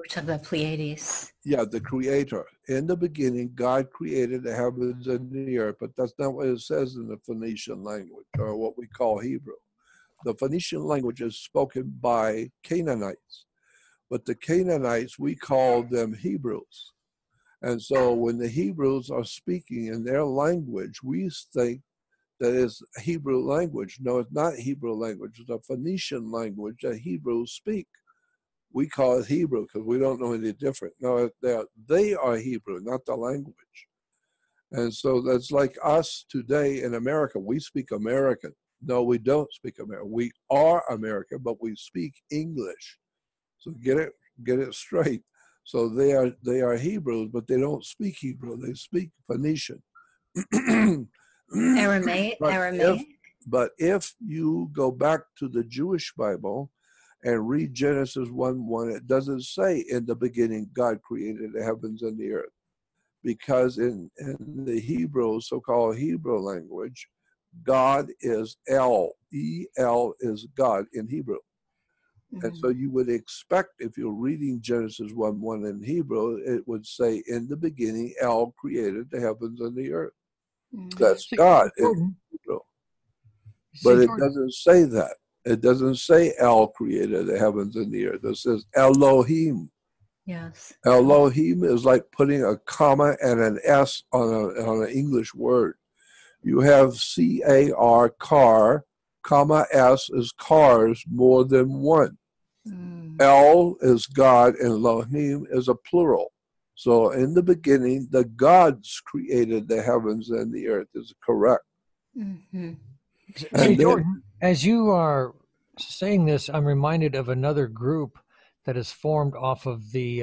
talking about Pleiades. Yeah, the creator. In the beginning, God created the heavens and the earth, but that's not what it says in the Phoenician language, or what we call Hebrew. The Phoenician language is spoken by Canaanites, but the Canaanites, we call them Hebrews. And so when the Hebrews are speaking in their language, we think that it's Hebrew language. No, it's not Hebrew language. It's a Phoenician language that Hebrews speak. We call it Hebrew because we don't know any different. No, they are Hebrew, not the language. And so that's like us today in America. We speak American. No, we don't speak American. We are American, but we speak English. So get it straight. So they are Hebrews, but they don't speak Hebrew. They speak Phoenician. Aramaic. But if you go back to the Jewish Bible and read Genesis 1:1, it doesn't say in the beginning God created the heavens and the earth. Because in the Hebrew, so-called Hebrew language, God is El. E-L is God in Hebrew. And so you would expect, if you're reading Genesis 1:1 in Hebrew, it would say, in the beginning, El created the heavens and the earth. That's God in Hebrew. But it doesn't say that. It doesn't say El created the heavens and the earth. It says Elohim. Yes. Elohim is like putting a comma and an S on an English word. You have C-A-R, car, comma S is cars, more than one. El is God and Elohim is a plural. So in the beginning, the gods created the heavens and the earth is correct. Hey, Jordan, as you are saying this, I'm reminded of another group that is formed off of the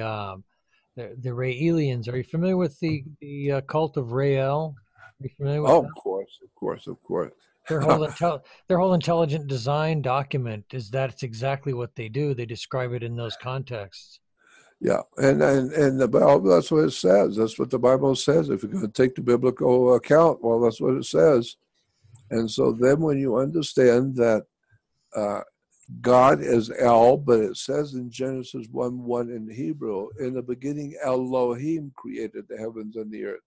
Raelians. Are you familiar with the cult of Rael? Are you familiar with that? Of course. Their whole intelligent design document is that's exactly what they do. They describe it in those contexts. Yeah, and the Bible, that's what it says. That's what the Bible says. If you're going to take the biblical account, well, that's what it says. And so then when you understand that God is El, but it says in Genesis 1:1 in Hebrew, in the beginning Elohim created the heavens and the earth.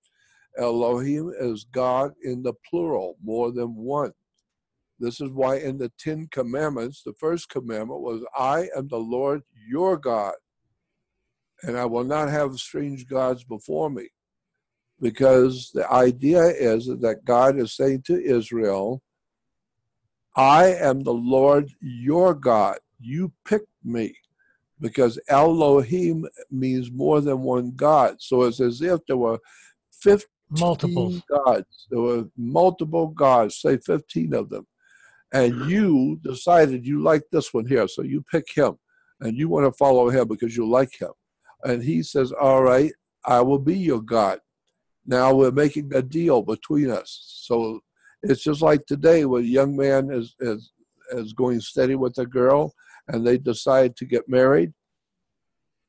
Elohim is God in the plural, more than one. This is why in the 10 Commandments, the first commandment was, I am the Lord your God, and I will not have strange gods before me. Because the idea is that God is saying to Israel, I am the Lord your God. You picked me. Because Elohim means more than one God. So it's as if there were 15 multiples gods. There were multiple gods, say 15 of them. And you decided you like this one here, so you pick him. And you want to follow him because you like him. And he says, all right, I will be your God. Now we're making a deal between us. So it's just like today when a young man is going steady with a girl and they decide to get married.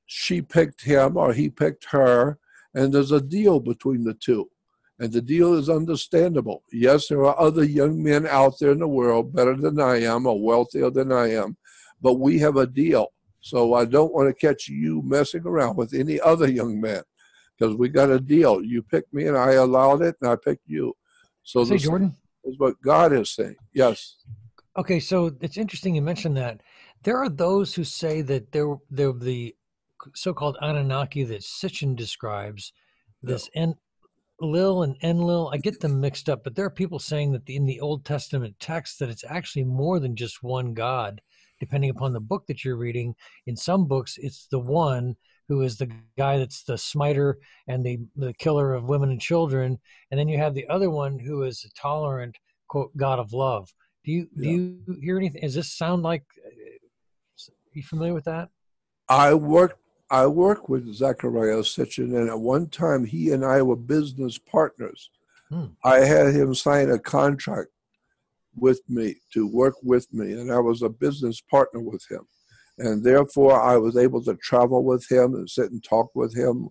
She picked him or he picked her, and there's a deal between the two. And the deal is understandable. Yes, there are other young men out there in the world better than I am or wealthier than I am, but we have a deal. So I don't want to catch you messing around with any other young man because we got a deal. You picked me and I allowed it and I picked you. So say, Jordan, is what God is saying. Yes. Okay, so it's interesting you mentioned that. There are those who say that they're the so-called Anunnaki that Sitchin describes, this Enlil and Enlil. I get them mixed up, but there are people saying that in the Old Testament text that it's actually more than just one God, depending upon the book that you're reading. In some books, it's the one who is the guy that's the smiter and the killer of women and children, and then you have the other one who is a tolerant, quote, God of love. Do you hear anything? Does this sound like? You familiar with that? I work with Zechariah Sitchin, and at one time he and I were business partners. I had him sign a contract with me to work with me, and I was a business partner with him. And therefore, I was able to travel with him and sit and talk with him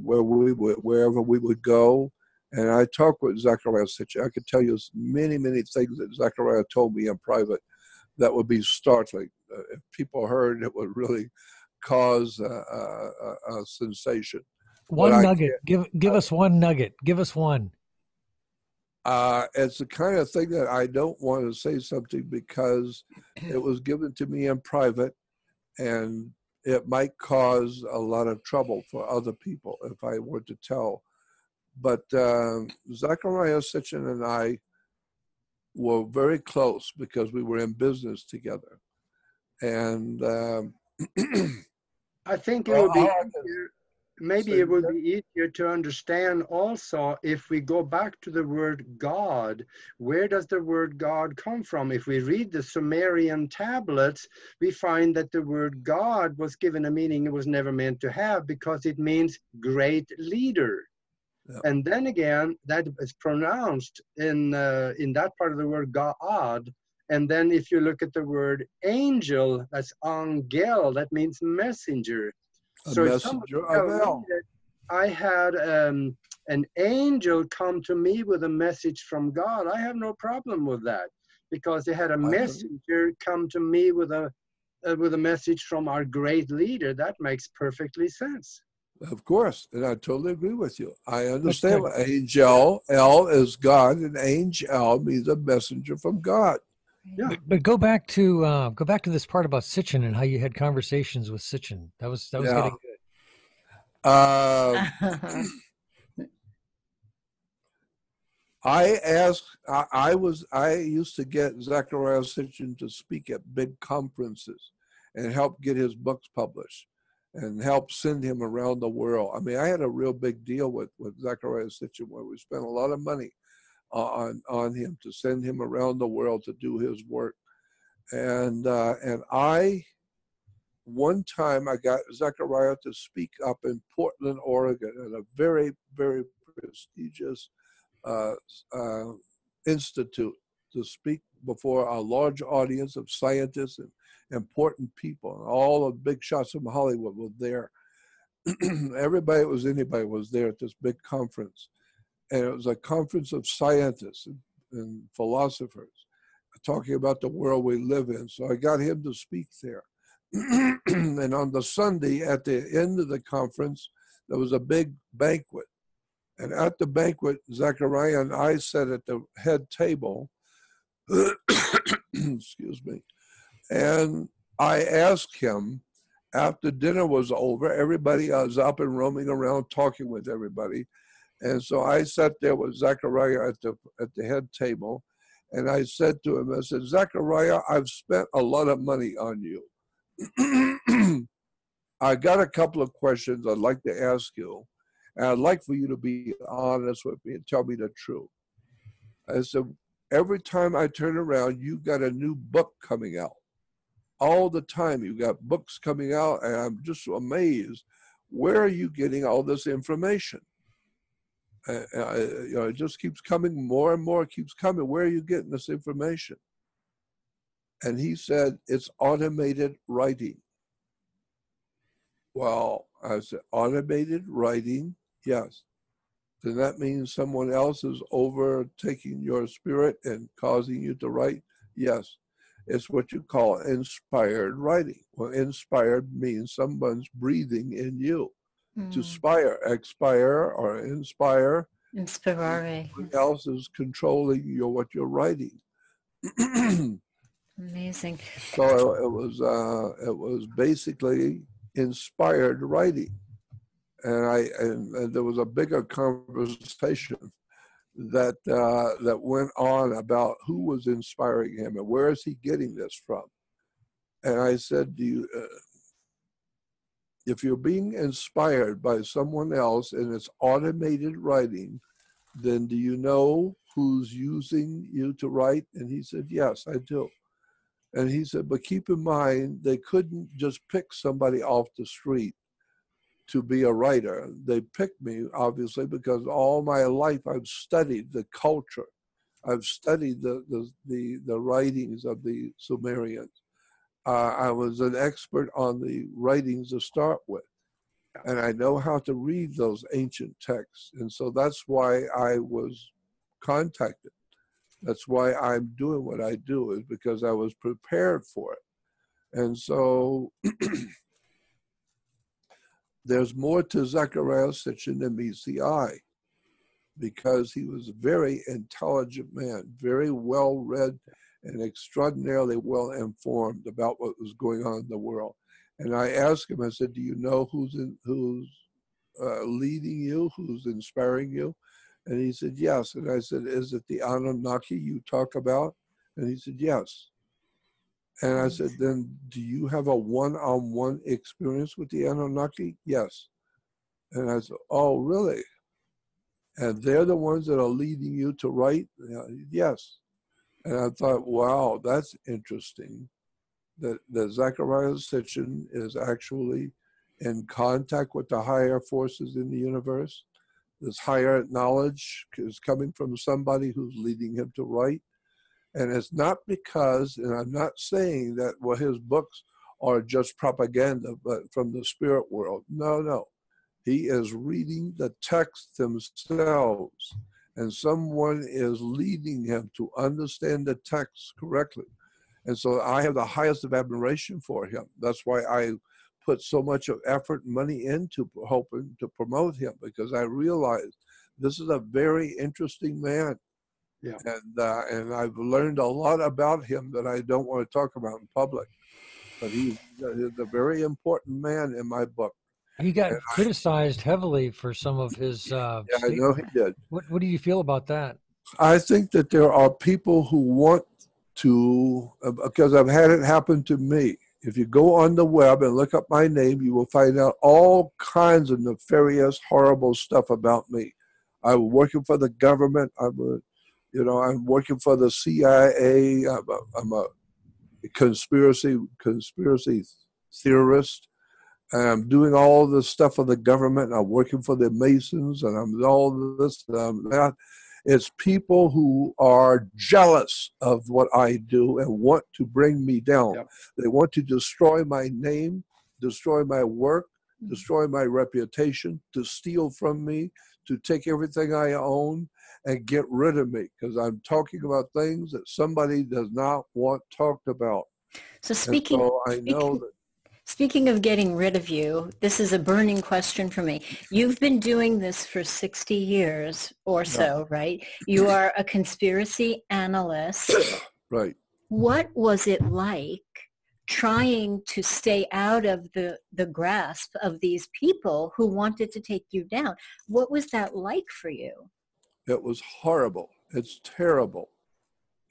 wherever we would go. And I talked with Zechariah Sitchin. I could tell you many, many things that Zechariah told me in private that would be startling. If people heard, it would really cause a sensation. One nugget. Give us one nugget. Give us one. It's the kind of thing that I don't want to say something because it was given to me in private, and it might cause a lot of trouble for other people if I were to tell. But Zechariah Sitchin and I were very close because we were in business together. And I think it would be easier, maybe it would be easier to understand also if we go back to the word God. Where does the word God come from? If we read the Sumerian tablets, we find that the word God was given a meaning it was never meant to have because it means great leader. Yeah. And then again, that is pronounced in that part of the word God And then if you look at the word angel, that's angel, that means messenger. A So if somebody messenger of tells me El. that I had an angel come to me with a message from God, I have no problem with that, because they had a messenger come to me with a message from our great leader. That makes perfectly sense. Of course, and I totally agree with you. I understand what angel, El is God, and angel means a messenger from God. Yeah. But go back to this part about Sitchin and how you had conversations with Sitchin. That was getting good. I used to get Zechariah Sitchin to speak at big conferences and help get his books published and help send him around the world. I mean, I had a real big deal with Zechariah Sitchin, where we spent a lot of money on him to send him around the world to do his work. And one time I got Zechariah to speak up in Portland, Oregon, at a very, very prestigious institute, to speak before a large audience of scientists and important people. And all the big shots from Hollywood were there. Anybody was there at this big conference. And it was a conference of scientists and philosophers talking about the world we live in. So I got him to speak there. And on the Sunday at the end of the conference, there was a big banquet. And at the banquet, Zechariah and I sat at the head table. Excuse me. And I asked him, after dinner was over, everybody was up and roaming around talking with everybody. And so I sat there with Zechariah at the head table. And I said to him, I said, Zechariah, I've spent a lot of money on you. I got a couple of questions I'd like to ask you. And I'd like for you to be honest with me and tell me the truth. I said, every time I turn around, you got a new book coming out. All the time you got books coming out, and I'm just amazed. Where are you getting all this information? It just keeps coming, more and more keeps coming. Where are you getting this information? And he said, it's automated writing. Well, I said, automated writing? Yes. Then that means someone else is overtaking your spirit and causing you to write? Yes. It's what you call inspired writing. Well, inspired means someone's breathing in you. To expire or inspire. Inspirare. Someone else is controlling what you're writing. Amazing. So it was basically inspired writing. And there was a bigger conversation that went on about who was inspiring him and where is he getting this from. And I said, if you're being inspired by someone else and it's automated writing, then do you know who's using you to write? And he said, yes, I do. And he said, but keep in mind, they couldn't just pick somebody off the street to be a writer. They picked me, obviously, because all my life I've studied the culture. I've studied the writings of the Sumerians. I was an expert on the writings to start with. And I know how to read those ancient texts. And so that's why I was contacted. That's why I'm doing what I do, is because I was prepared for it. And so there's more to Zechariah Sitchin than meets the eye, because he was a very intelligent man, very well read and extraordinarily well informed about what was going on in the world. And I asked him, I said, do you know who's leading you, who's inspiring you? And he said, yes. And I said, is it the Anunnaki you talk about? And he said, yes. And I said, then do you have a one-on-one experience with the Anunnaki? Yes. And I said, oh, really? And they're the ones that are leading you to write? Yes. And I thought, wow, that's interesting, that Zechariah Sitchin is actually in contact with the higher forces in the universe. This higher knowledge is coming from somebody who's leading him to write. And it's not because, and I'm not saying that, well, his books are just propaganda, but from the spirit world. No, no. He is reading the texts themselves, and someone is leading him to understand the text correctly. And so I have the highest of admiration for him. That's why I put so much of effort and money into hoping to promote him, because I realized this is a very interesting man. Yeah. And I've learned a lot about him that I don't want to talk about in public. But he's a very important man in my book. He got criticized heavily for some of his Yeah, I know he did. What do you feel about that? I think that there are people who want to, because I've had it happen to me. If you go on the web and look up my name, you will find out all kinds of nefarious, horrible stuff about me. I'm working for the government. I'm working for the CIA. I'm a conspiracy theorist. And I'm doing all this stuff for the government. I'm working for the Masons, and I'm all this and that. It's people who are jealous of what I do and want to bring me down. Yep. They want to destroy my name, destroy my work, destroy my reputation, to steal from me, to take everything I own and get rid of me, because I'm talking about things that somebody does not want talked about. So speaking of getting rid of you, this is a burning question for me. You've been doing this for 60 years or so, right? You are a conspiracy analyst. Right. What was it like trying to stay out of the grasp of these people who wanted to take you down? What was that like for you? It was horrible. It's terrible.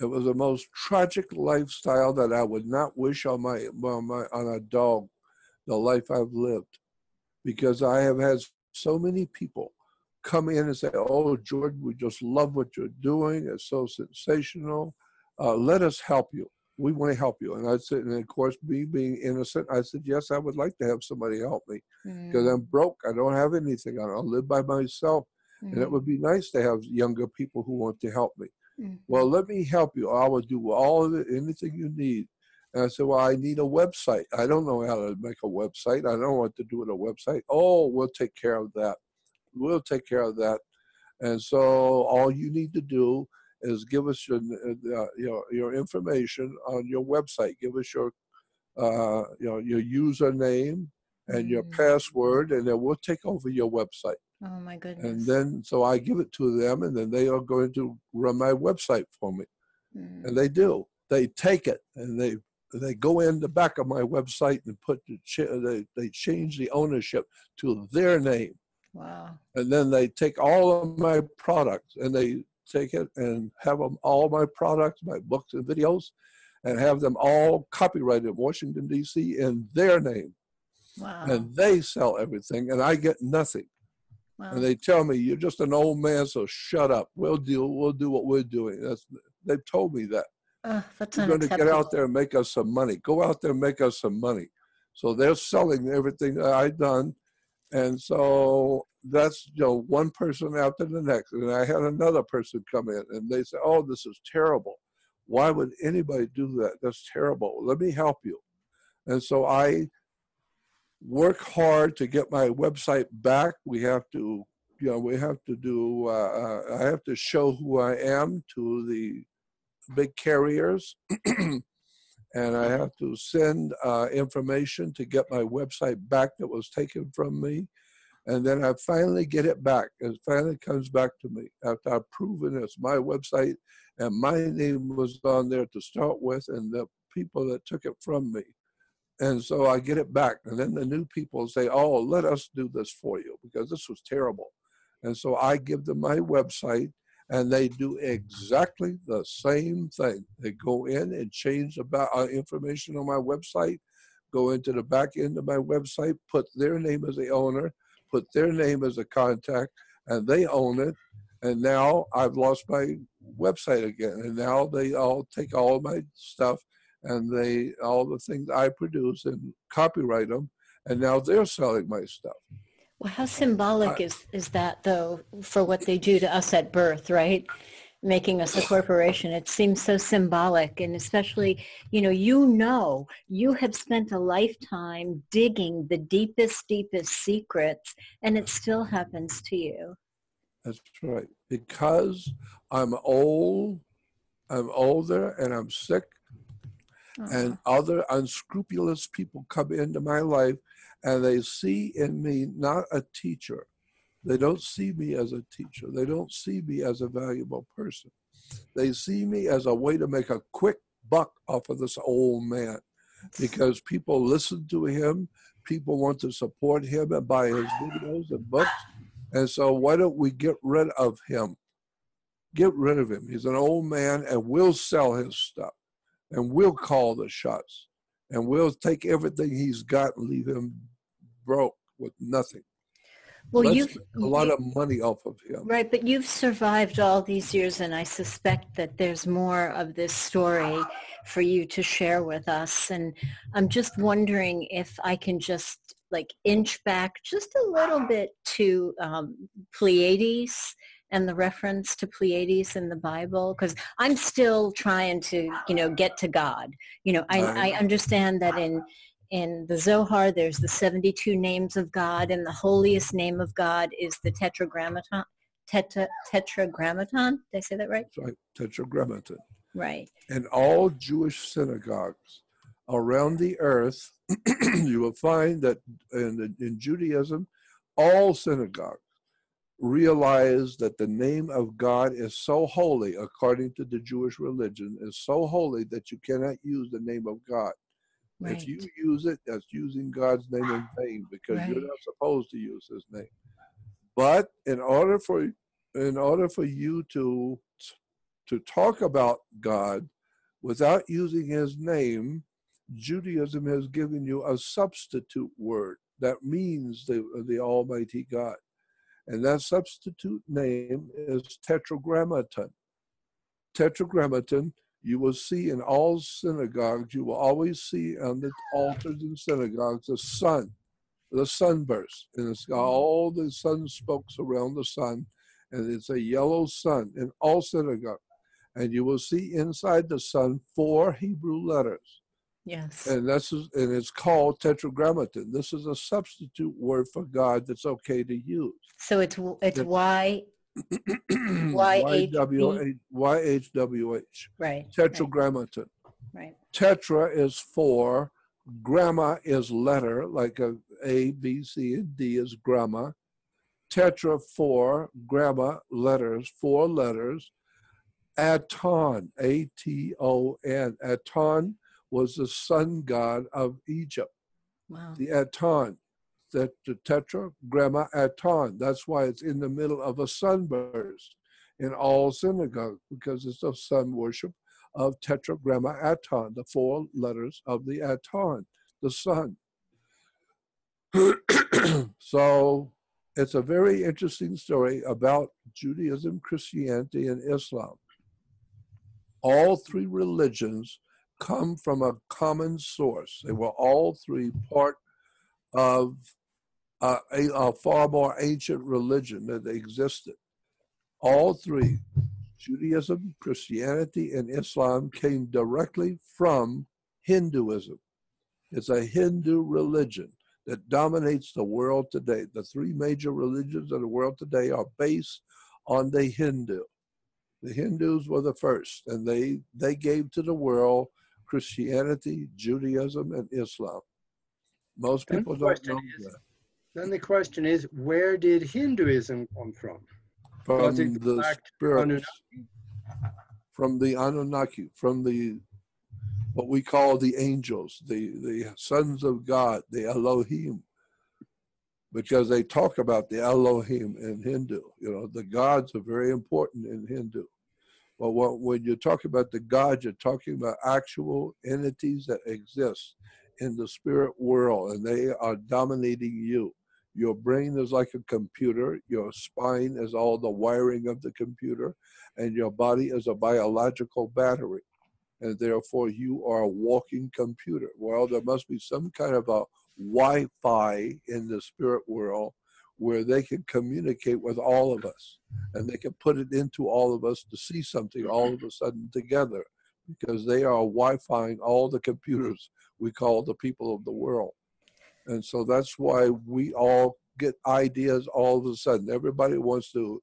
It was the most tragic lifestyle that I would not wish on a dog, the life I've lived, because I have had so many people come in and say, "Oh, Jordan, we just love what you're doing. It's so sensational. Let us help you. We want to help you." And I'd say, and of course, me being innocent, I said, "Yes, I would like to have somebody help me, because I'm broke. I don't have anything. I live by myself, and it would be nice to have younger people who want to help me." Well, let me help you. I will do all of it, anything you need. And I said, well, I need a website. I don't know how to make a website. I don't know what to do with a website. Oh, we'll take care of that. We'll take care of that. And so all you need to do is give us your information on your website. Give us your username and your password, and then we'll take over your website. Oh my goodness. And then, so I give it to them, and then they are going to run my website for me. And they do. They take it, and they go in the back of my website and they change the ownership to their name. Wow. And then they take all of my products, and they take it and have them, all my products, my books and videos, and have them all copyrighted in Washington, D.C. in their name. Wow. And they sell everything, and I get nothing. Wow. And they tell me, "You're just an old man, so shut up. We'll do what we're doing." They've told me that. That's You're going to get out there and make us some money. Go out there and make us some money. So they're selling everything that I've done. And so that's, one person after the next. And I had another person come in, and they said, "Oh, this is terrible. Why would anybody do that? That's terrible. Let me help you." And so I work hard to get my website back. We have to, I have to show who I am to the big carriers. And I have to send information to get my website back that was taken from me. And then I finally get it back. It finally comes back to me after I've proven it's my website and my name was on there to start with, and the people that took it from me. And so I get it back. And then the new people say, "Oh, let us do this for you, because this was terrible." And so I give them my website, and they do exactly the same thing. They go in and change about information on my website, go into the back end of my website, put their name as the owner, put their name as a contact, and they own it. And now I've lost my website again. And now they all take all my stuff, and all the things I produce and copyright them, and now they're selling my stuff. Well, how symbolic is that, though, for what they do to us at birth, right? making us a corporation. It seems so symbolic, and especially, you have spent a lifetime digging the deepest secrets, and it still happens to you. That's right. Because I'm old, I'm older, and I'm sick, and other unscrupulous people come into my life, and they see in me not a teacher. They don't see me as a teacher. They don't see me as a valuable person. They see me as a way to make a quick buck off of this old man, because people listen to him. People want to support him and buy his videos and books. And so why don't we get rid of him? Get rid of him. He's an old man, and we'll sell his stuff, and we'll call the shots, and we'll take everything he's got and leave him broke with nothing. Well, Let's you've make a lot of money off of him. Right, but you've survived all these years, and I suspect that there's more of this story for you to share with us. And I'm just wondering if I can just inch back just a little bit to Pleiades and the reference to Pleiades in the Bible, because I'm still trying to, get to God. I understand that in the Zohar, there's the 72 names of God, and the holiest name of God is the Tetragrammaton. Tetragrammaton? Did I say that right? That's right, Tetragrammaton. Right. In all Jewish synagogues around the earth, you will find that in Judaism, all synagogues realize that the name of God is so holy, according to the Jewish religion, is so holy that you cannot use the name of God. Right. If you use it, that's using God's name in vain, because you're not supposed to use his name. But in order for you to talk about God without using his name, Judaism has given you a substitute word that means the Almighty God. And that substitute name is Tetragrammaton. Tetragrammaton, you will see in all synagogues, you will always see on the altars in synagogues the sunburst. And it's got all the sun spokes around the sun, and it's a yellow sun in all synagogues. And you will see inside the sun 4 Hebrew letters. Yes. And it's called Tetragrammaton. This is a substitute word for God that's okay to use. So it's Y. YHWH. Right. Tetragrammaton. Right. Tetra is 4. Gramma is letter, like A, B, C, and D is gramma. Tetra 4, gramma, letters, 4 letters. Aton, A-T-O-N. Aton was the sun god of Egypt. Wow. The Aton. The tetragramma Aton. That's why it's in the middle of a sunburst in all synagogues, because it's a sun worship of tetragramma Aton, the 4 letters of the Aton, the sun. So it's a very interesting story about Judaism, Christianity, and Islam. All 3 religions come from a common source. They were all 3 part of a far more ancient religion that existed. All 3, Judaism, Christianity, and Islam, came directly from Hinduism. It's a Hindu religion that dominates the world today. The 3 major religions of the world today are based on the Hindu. The Hindus were the first, and they gave to the world Christianity, Judaism, and Islam. Most people don't know that. Then the question is, where did Hinduism come from? From the spirits, from the Anunnaki, from what we call the angels, the sons of God, the Elohim, because they talk about the Elohim in Hindu. The gods are very important in Hindu. But when you talk about the gods, you're talking about actual entities that exist in the spirit world, and they are dominating you. Your brain is like a computer. Your spine is all the wiring of the computer, and your body is a biological battery. And therefore, you are a walking computer. Well, there must be some kind of a Wi-Fi in the spirit world where they can communicate with all of us, and they can put it into all of us to see something all of a sudden together, because they are Wi-Fiing all the computers we call the people of the world. And so that's why we all get ideas all of a sudden. Everybody wants to,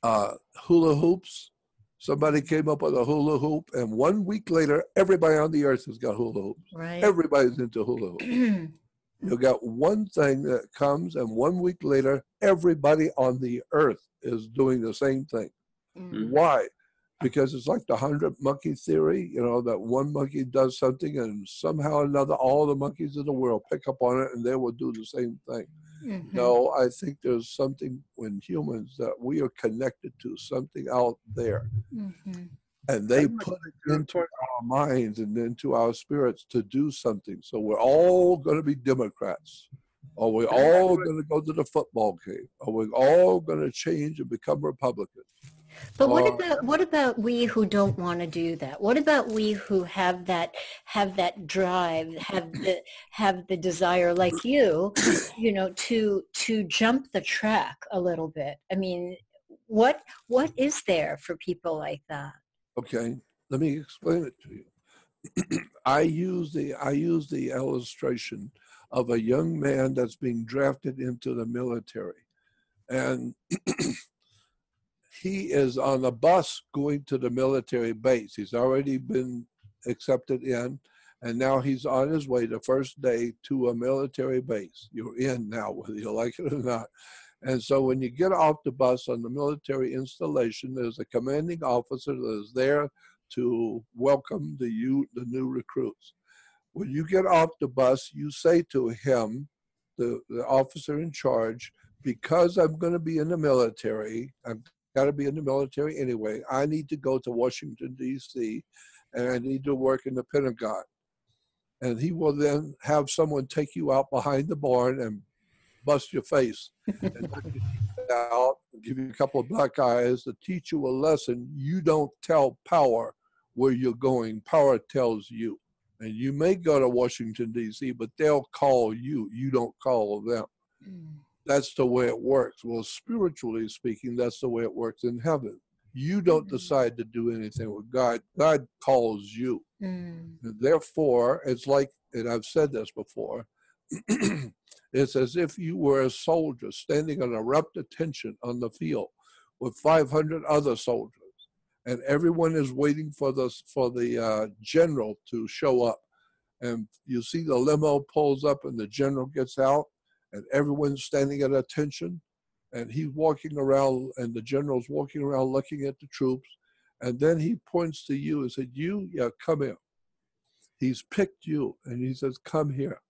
hula hoops. Somebody came up with a hula hoop, and 1 week later, everybody on the earth has got hula hoops. Right. Everybody's into hula hoops. You got one thing that comes, and 1 week later, everybody on the earth is doing the same thing. Why? Because it's like the 100 monkey theory, that one monkey does something, and somehow or another, all the monkeys in the world pick up on it, and they will do the same thing. No, I think there's something in humans that we are connected to, something out there. And they put it into our minds and into our spirits to do something. So we're all going to be Democrats, or we're all going to go to the football game, or we're all going to change and become Republicans. But what about we who don't want to do that? What about we who have that drive, have the desire, like you, to jump the track a little bit? I mean, what is there for people like that? Okay, let me explain it to you. I use the illustration of a young man that's being drafted into the military, and he is on a bus going to the military base. He's already been accepted in, and now he's on his way the first day to a military base. You're in now, whether you like it or not. And so when you get off the bus on the military installation, there's a commanding officer that is there to welcome the new recruits. When you get off the bus, you say to him, the officer in charge, because I'm going to be in the military, I've got to be in the military anyway, I need to go to Washington, D.C., and I need to work in the Pentagon. And he will then have someone take you out behind the barn and bust your face and let you out, give you a couple of black eyes to teach you a lesson. You don't tell power where you're going. Power tells you. And you may go to Washington, D.C., but they'll call you. You don't call them. That's the way it works. Well, spiritually speaking, that's the way it works in heaven. You don't decide to do anything with God. God calls you. And therefore, it's like, and I've said this before, it's as if you were a soldier standing on a rapt attention on the field with 500 other soldiers, and everyone is waiting for the general to show up. And you see the limo pulls up and the general gets out, and everyone's standing at attention, and he's walking around, and the general's walking around looking at the troops, and then he points to you and said, come here. He's picked you, and he says, come here.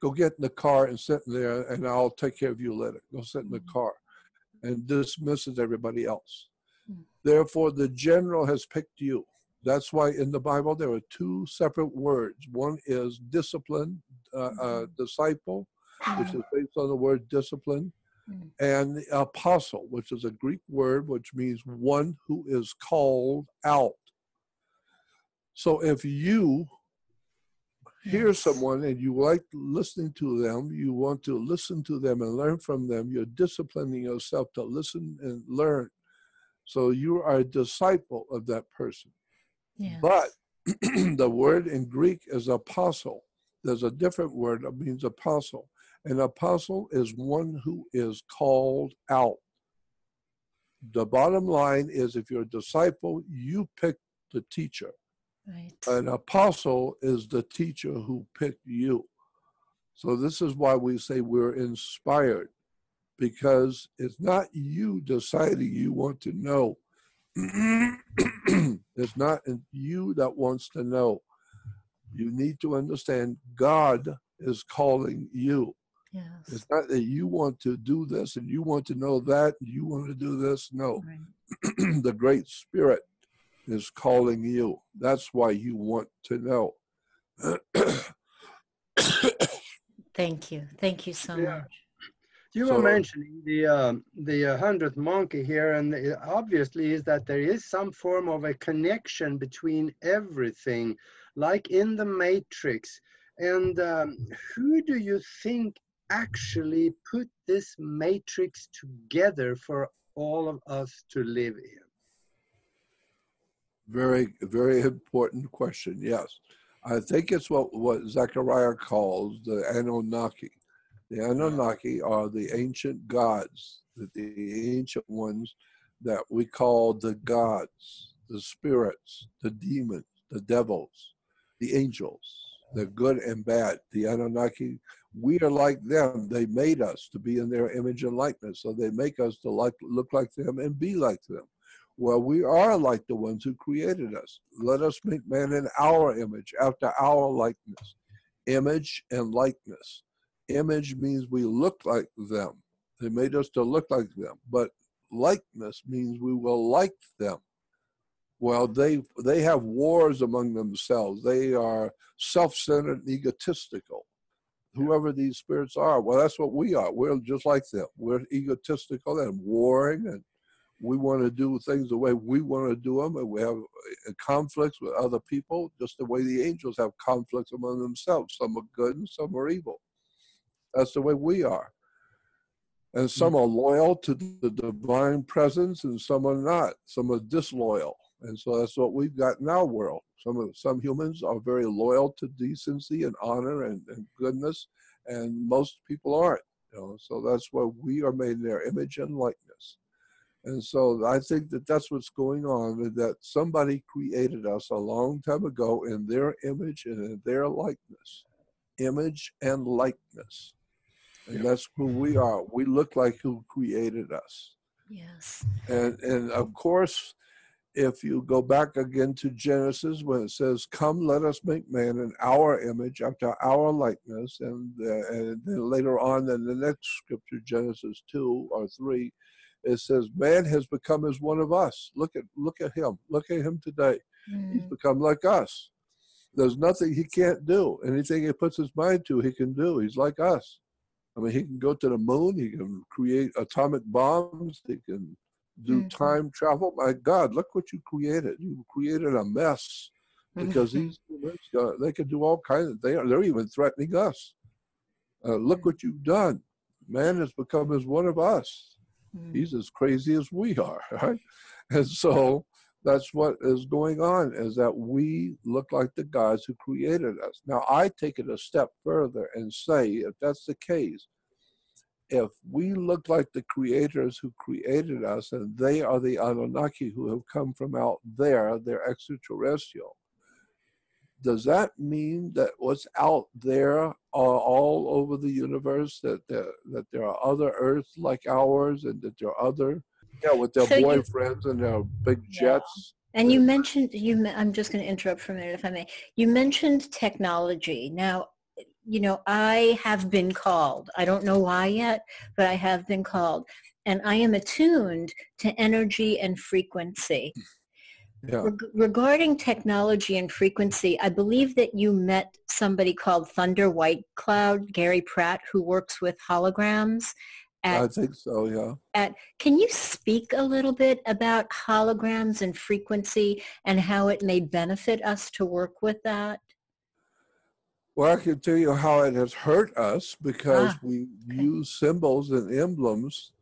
Go get in the car and sit in there, and I'll take care of you later. Go sit in the car, and dismisses everybody else. Therefore, the general has picked you. That's why in the Bible there are two separate words. One is discipline, disciple, which is based on the word discipline, and the apostle, which is a Greek word which means one who is called out. So if you hear someone and you like listening to them, you want to listen to them and learn from them, you're disciplining yourself to listen and learn. So you are a disciple of that person. But the word in Greek is apostle. There's a different word that means apostle. An apostle is one who is called out. The bottom line is, if you're a disciple, you pick the teacher. Right. An apostle is the teacher who picked you. So this is why we say we're inspired, because it's not you deciding you want to know. It's not you that wants to know. You need to understand God is calling you. Yes. It's not that you want to do this and you want to know that and you want to do this. No. Right. The Great Spirit is calling you. That's why you want to know. Thank you. Thank you so much. You were mentioning the 100th monkey here, and it obviously is that there is some form of a connection between everything, like in the Matrix. And who do you think actually put this matrix together for all of us to live in? Very, very important question. Yes. I think it's what Zechariah calls the Anunnaki. The Anunnaki are the ancient gods, the ancient ones that we call the gods, the spirits, the demons, the devils, the angels, the good and bad. The Anunnaki, we are like them. They made us to be in their image and likeness. So they make us to look like them and be like them. Well, we are like the ones who created us. Let us make man in our image, after our likeness. Image and likeness. Image means we look like them. They made us to look like them. But likeness means we will like them. Well, they have wars among themselves. They are self-centered and egotistical. Whoever these spirits are, well, that's what we are. We're just like them. We're egotistical and warring, and we want to do things the way we want to do them, and we have conflicts with other people, just the way the angels have conflicts among themselves. Some are good and some are evil. That's the way we are. And some are loyal to the divine presence, and some are not. Some are disloyal. And so that's what we've got in our world. Some humans are very loyal to decency and honor and goodness, and most people aren't. So that's why we are made in their image and likeness. And so I think that that's what's going on, that somebody created us a long time ago in their image and in their likeness. Image and likeness. And that's who we are. We look like who created us. Yes. And of course, if you go back again to Genesis, when it says, come, let us make man in our image, after our likeness, and then later on in the next scripture, Genesis 2 or 3, it says, man has become as one of us. Look at him. Look at him today. He's become like us. There's nothing he can't do. Anything he puts his mind to, he can do. He's like us. I mean, he can go to the moon. He can create atomic bombs. He can do time travel. My God, look what you created. You created a mess, because these humans, they can do all kinds of, they're even threatening us. Look what you've done. Man has become as one of us. He's as crazy as we are, right? And so that's what is going on, is that we look like the gods who created us. Now, I take it a step further and say, if that's the case, if we look like the creators who created us, and they are the Anunnaki who have come from out there, they're extraterrestrial, does that mean that what's out there are all over the universe, that there are other Earths like ours, and that there are other, with their boyfriends and their big jets? And you mentioned, I'm just going to interrupt for a minute, if I may. You mentioned technology. Now, I have been called. I don't know why yet, but I have been called. And I am attuned to energy and frequency. Yeah. Regarding technology and frequency, I believe that you met somebody called Thunder White Cloud, Gary Pratt, who works with holograms. I think so, yeah. Can you speak a little bit about holograms and frequency and how it may benefit us to work with that? Well, I can tell you how it has hurt us, because we use symbols and emblems,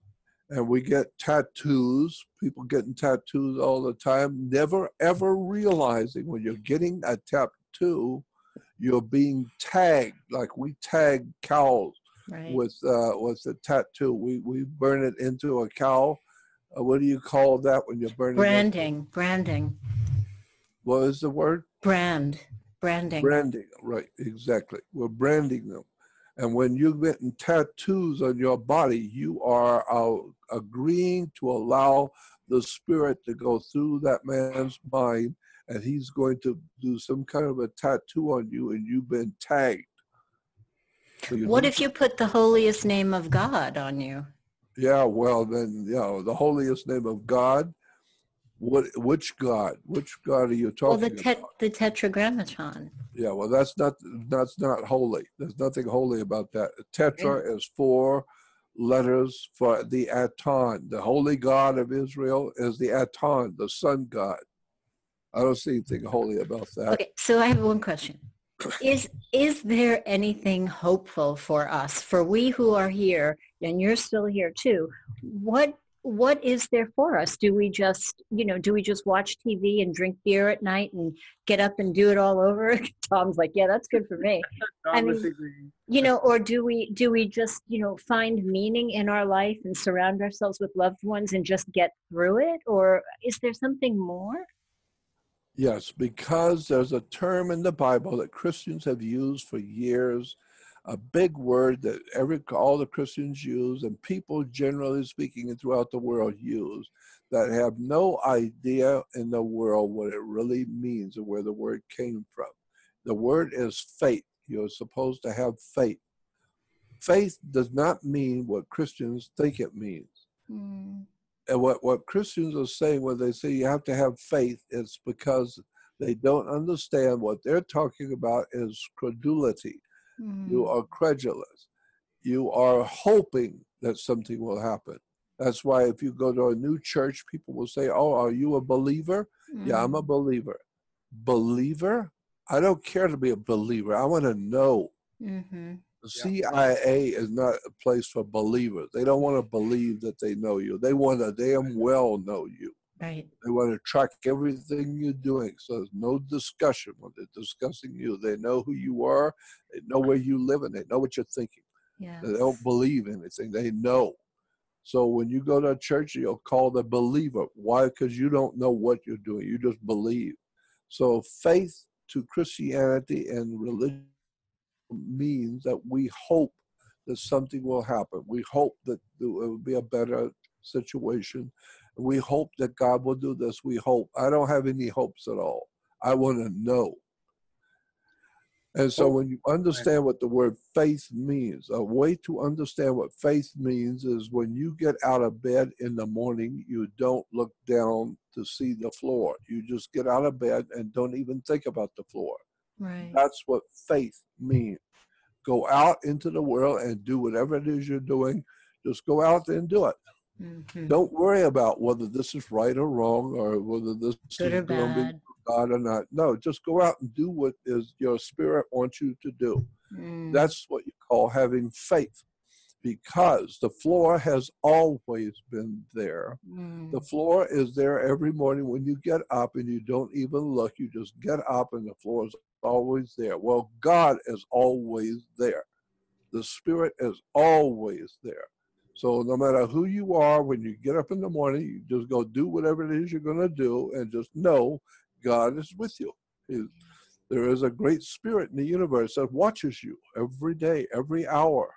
and we get tattoos, people getting tattoos all the time, never ever realizing when you're getting a tattoo, you're being tagged. Like we tag cows with a tattoo. We burn it into a cow. What do you call that when you're burning it? Branding. What is the word? Branding. Branding, right, exactly. We're branding them. And when you're getting tattoos on your body, you are agreeing to allow the spirit to go through that man's mind, and he's going to do some kind of a tattoo on you, and you've been tagged. So what if you put the holiest name of God on you? Yeah, well, then, the holiest name of God. Which God? Which God are you talking about? The Tetragrammaton. Yeah, well, that's not holy. There's nothing holy about that. Tetra is 4 letters for the Aton. The holy God of Israel is the Aton, the sun god. I don't see anything holy about that. Okay, so I have one question. Is there anything hopeful for us, for we who are here, and you're still here too? What is there for us? Do we just, do we just watch TV and drink beer at night and get up and do it all over? Tom's like, yeah, that's good for me. I mean, or do we just, find meaning in our life and surround ourselves with loved ones and just get through it? Or is there something more? Yes, because there's a term in the Bible that Christians have used for years, a big word that all the Christians use, and people generally speaking throughout the world use, that have no idea in the world what it really means and where the word came from. The word is faith. You're supposed to have faith. Faith does not mean what Christians think it means. Mm. And what Christians are saying when they say you have to have faith, it's because they don't understand what they're talking about is credulity. You are credulous. You are hoping that something will happen. That's why if you go to a new church, people will say, oh, are you a believer? Yeah, I'm a believer. Believer? I don't care to be a believer. I want to know. The CIA is not a place for believers. They don't want to believe that they know you. They want to damn well know you. Right. They want to track everything you're doing. So there's no discussion when they're discussing you. They know who you are. They know where you live, and they know what you're thinking. Yeah. They don't believe anything. They know. So when you go to a church, you'll call the believer. Why? Because you don't know what you're doing. You just believe. So faith to Christianity and religion means that we hope that something will happen. We hope that there will be a better situation. We hope that God will do this. We hope. I don't have any hopes at all. I want to know. And so when you understand what the word faith means, a way to understand what faith means is when you get out of bed in the morning, you don't look down to see the floor. You just get out of bed and don't even think about the floor. Right. That's what faith means. Go out into the world and do whatever it is you're doing. Just go out and do it. Don't worry about whether this is right or wrong or whether this Good is or going to be bad. God or not. No, just go out and do what is your spirit wants you to do. That's what you call having faith, because the floor has always been there. The floor is there every morning when you get up, and you don't even look. You just get up and the floor is always there. Well, God is always there. The spirit is always there. So no matter who you are, when you get up in the morning, you just go do whatever it is you're going to do, and just know God is with you. There is a great spirit in the universe that watches you every day, every hour.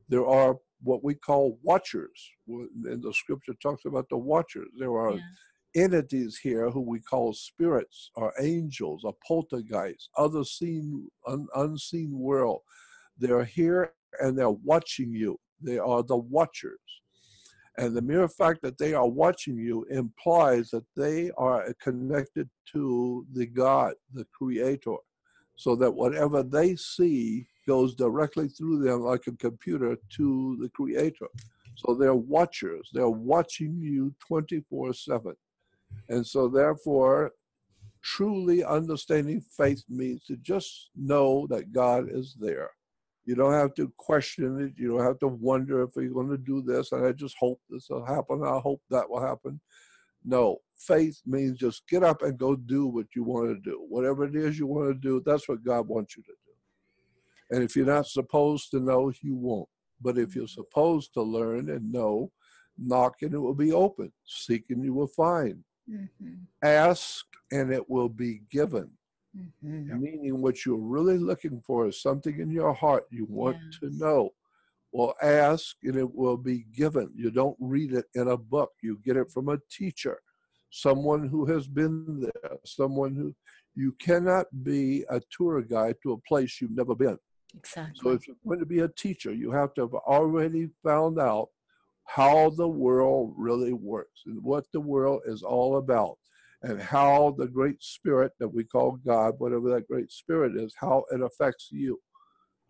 There are what we call watchers. And the scripture talks about the watchers. There are entities here who we call spirits or angels or poltergeists, other unseen world. They're here and they're watching you. They are the watchers. And the mere fact that they are watching you implies that they are connected to the God, the Creator, so that whatever they see goes directly through them like a computer to the Creator. So they're watchers. They're watching you 24/7. And so therefore, truly understanding faith means to just know that God is there. You don't have to question it. You don't have to wonder if you're going to do this, and I just hope this will happen. I hope that will happen. No, faith means just get up and go do what you want to do. Whatever it is you want to do, that's what God wants you to do. And if you're not supposed to know, you won't. But if you're supposed to learn and know, knock and it will be open. Seek and you will find. Ask and it will be given. Meaning what you're really looking for is something in your heart you want to know. Well, ask and it will be given. You don't read it in a book. You get it from a teacher, someone who has been there, someone who, you cannot be a tour guide to a place you've never been. Exactly. So if you're going to be a teacher, you have to have already found out how the world really works and what the world is all about, and how the great spirit that we call God, whatever that great spirit is, how it affects you.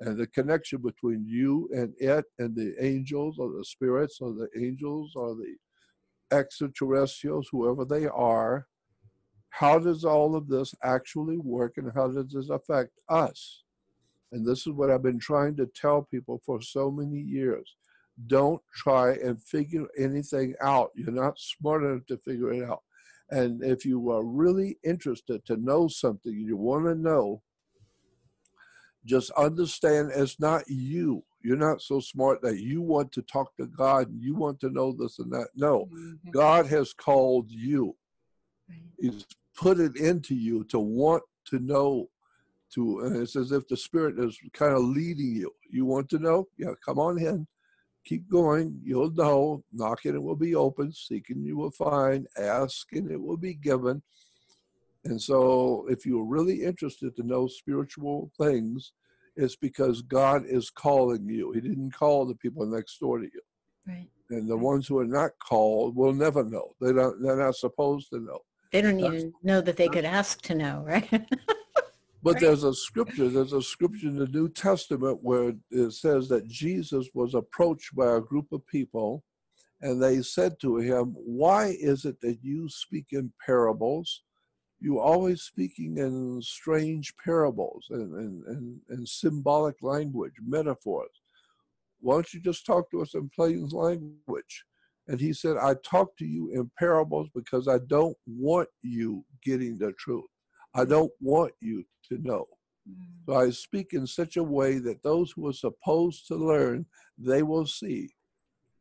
And the connection between you and it and the angels or the spirits or the angels or the extraterrestrials, whoever they are, how does all of this actually work, and how does this affect us? And this is what I've been trying to tell people for so many years. Don't try and figure anything out. You're not smart enough to figure it out. And if you are really interested to know something, you want to know, just understand it's not you. You're not so smart that you want to talk to God and you want to know this and that. No, God has called you. He's put it into you to want to know. And it's as if the Spirit is kind of leading you. You want to know? Yeah, come on in. Keep going. You'll know. Knocking, it will be open. Seeking, you will find. Asking, it will be given. And so if you're really interested to know spiritual things, it's because God is calling you. He didn't call the people next door to you. Right. And the ones who are not called will never know. They're not supposed to know. They don't even know that they could ask to know, right? But Right. there's a scripture in the New Testament where it says that Jesus was approached by a group of people, and they said to him, "Why is it that you speak in parables? You're always speaking in strange parables and symbolic language, metaphors. Why don't you just talk to us in plain language?" And he said, "I talk to you in parables because I don't want you getting the truth. I don't want you to know. So I speak in such a way that those who are supposed to learn, they will see.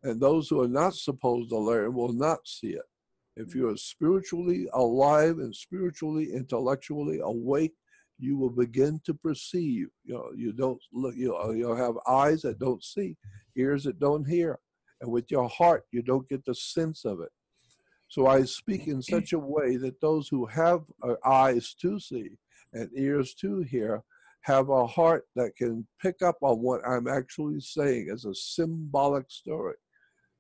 And those who are not supposed to learn will not see it. If you are spiritually alive and spiritually, intellectually awake, you will begin to perceive. You don't look. You'll have eyes that don't see, ears that don't hear, and with your heart, you don't get the sense of it. So I speak in such a way that those who have eyes to see and ears to hear have a heart that can pick up on what I'm actually saying as a symbolic story.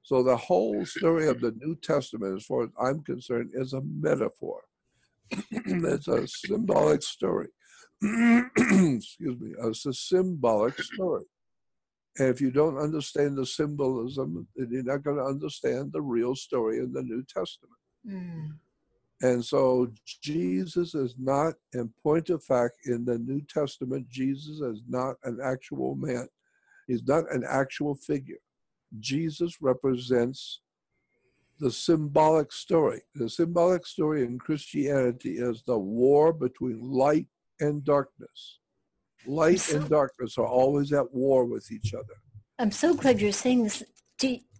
So the whole story of the New Testament, as far as I'm concerned, is a metaphor. It's a symbolic story. Excuse me. It's a symbolic story. And if you don't understand the symbolism, then you're not going to understand the real story in the New Testament. And so Jesus is not, in point of fact, in the New Testament, Jesus is not an actual man. He's not an actual figure. Jesus represents the symbolic story. The symbolic story in Christianity is the war between light and darkness. Light and darkness are always at war with each other. I'm so glad you're saying this.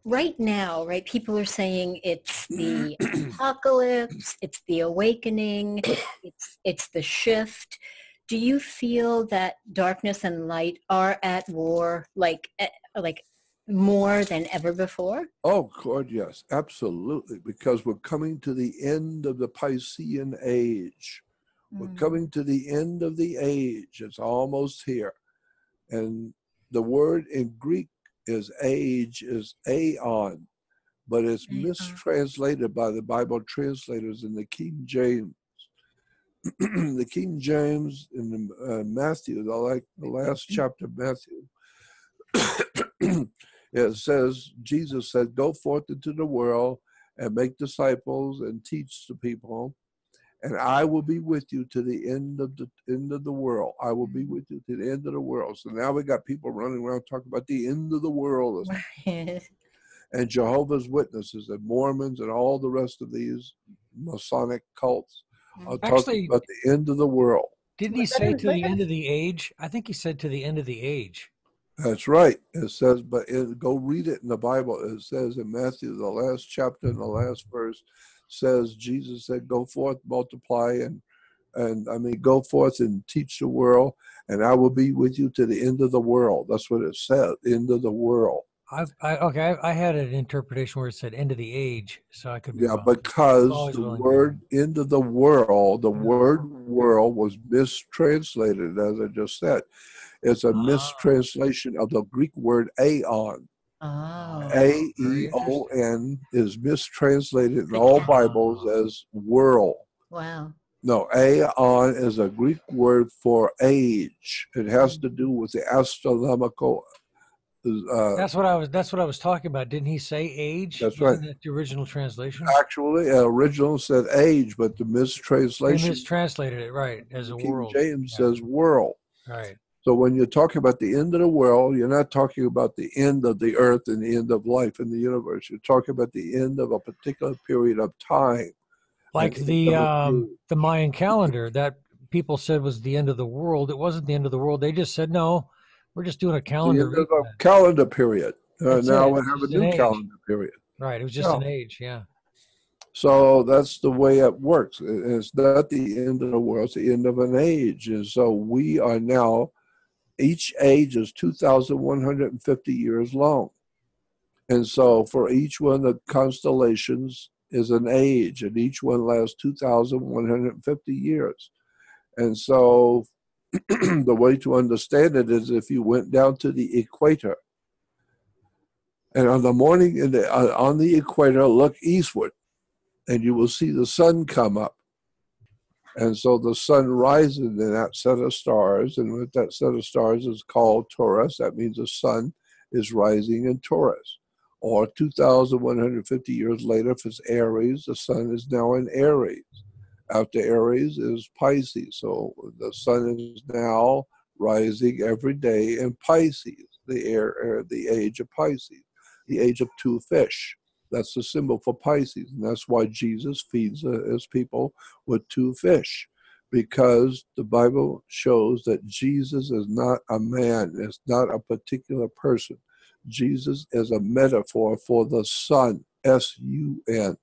Right now, right, people are saying it's the apocalypse, it's the awakening, it's the shift. Do you feel that darkness and light are at war, like more than ever before? Oh, God, yes, absolutely, because we're coming to the end of the Piscean age. We're coming to the end of the age. It's almost here. And the word in Greek is age, is aeon, but it's mistranslated by the Bible translators in the King James. The King James in Matthew, the last chapter of Matthew, it says, Jesus said, "Go forth into the world and make disciples and teach the people, and I will be with you to the end of the world. I will be with you to the end of the world." So now we got people running around talking about the end of the world. And Jehovah's Witnesses and Mormons and all the rest of these Masonic cults are talking about the end of the world. Didn't he say to the end of the age? I think he said to the end of the age. That's right. It says, but go read it in the Bible. It says in Matthew, the last chapter and the last verse says, Jesus said, "Go forth, multiply, and go forth and teach the world, and I will be with you to the end of the world." That's what it said, end of the world. I had an interpretation where it said end of the age, so I could be wrong. Because the word end of the world, the word world was mistranslated, as I just said. It's a mistranslation of the Greek word aeon. A-E-O-N is mistranslated in all Bibles as world. Wow. No, aeon is a Greek word for age. It has to do with the astronomical That's what I was talking about. Didn't he say age? That's Wasn't right. that the original translation? Actually, original said age, but the They mistranslation, mistranslated it, right, as a King world. James Yeah, says world. right. So when you're talking about the end of the world, you're not talking about the end of the earth and the end of life in the universe. You're talking about the end of a particular period of time. Like And end of a period. the Mayan calendar that people said was the end of the world. It wasn't the end of the world. They just said, no, we're just doing a The calendar end of a reset. calendar period. That's Now it. we It's have a just an new age. calendar period. Right. It was just Yeah. an age. Yeah. So that's the way it works. It's not the end of the world, it's the end of an age. And so we are now, each age is 2,150 years long. And so for each one of the constellations is an age, and each one lasts 2,150 years. And so the way to understand it is if you went down to the equator, and on the morning on the equator, look eastward, and you will see the sun come up. And so the sun rises in that set of stars, and with that set of stars is called Taurus. That means the sun is rising in Taurus. Or 2,150 years later, if it's Aries, the sun is now in Aries. After Aries is Pisces. So the sun is now rising every day in Pisces, the age of Pisces, the age of two fish. That's the symbol for Pisces. And that's why Jesus feeds his people with two fish, because the Bible shows that Jesus is not a man. It's not a particular person. Jesus is a metaphor for the Son, S-U-N.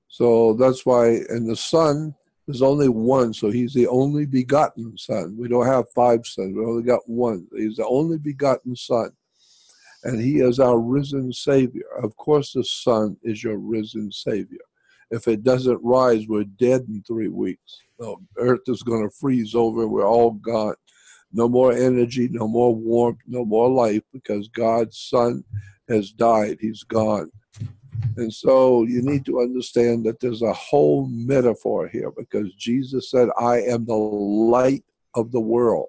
So that's why, and the Son is only one, so he's the only begotten Son. We don't have five sons, we only got one. He's the only begotten Son. And he is our risen Savior. Of course, the sun is your risen Savior. If it doesn't rise, we're dead in 3 weeks. The earth is going to freeze over. We're all gone. No more energy, no more warmth, no more life, because God's Son has died. He's gone. And so you need to understand that there's a whole metaphor here, because Jesus said, I am the light of the world.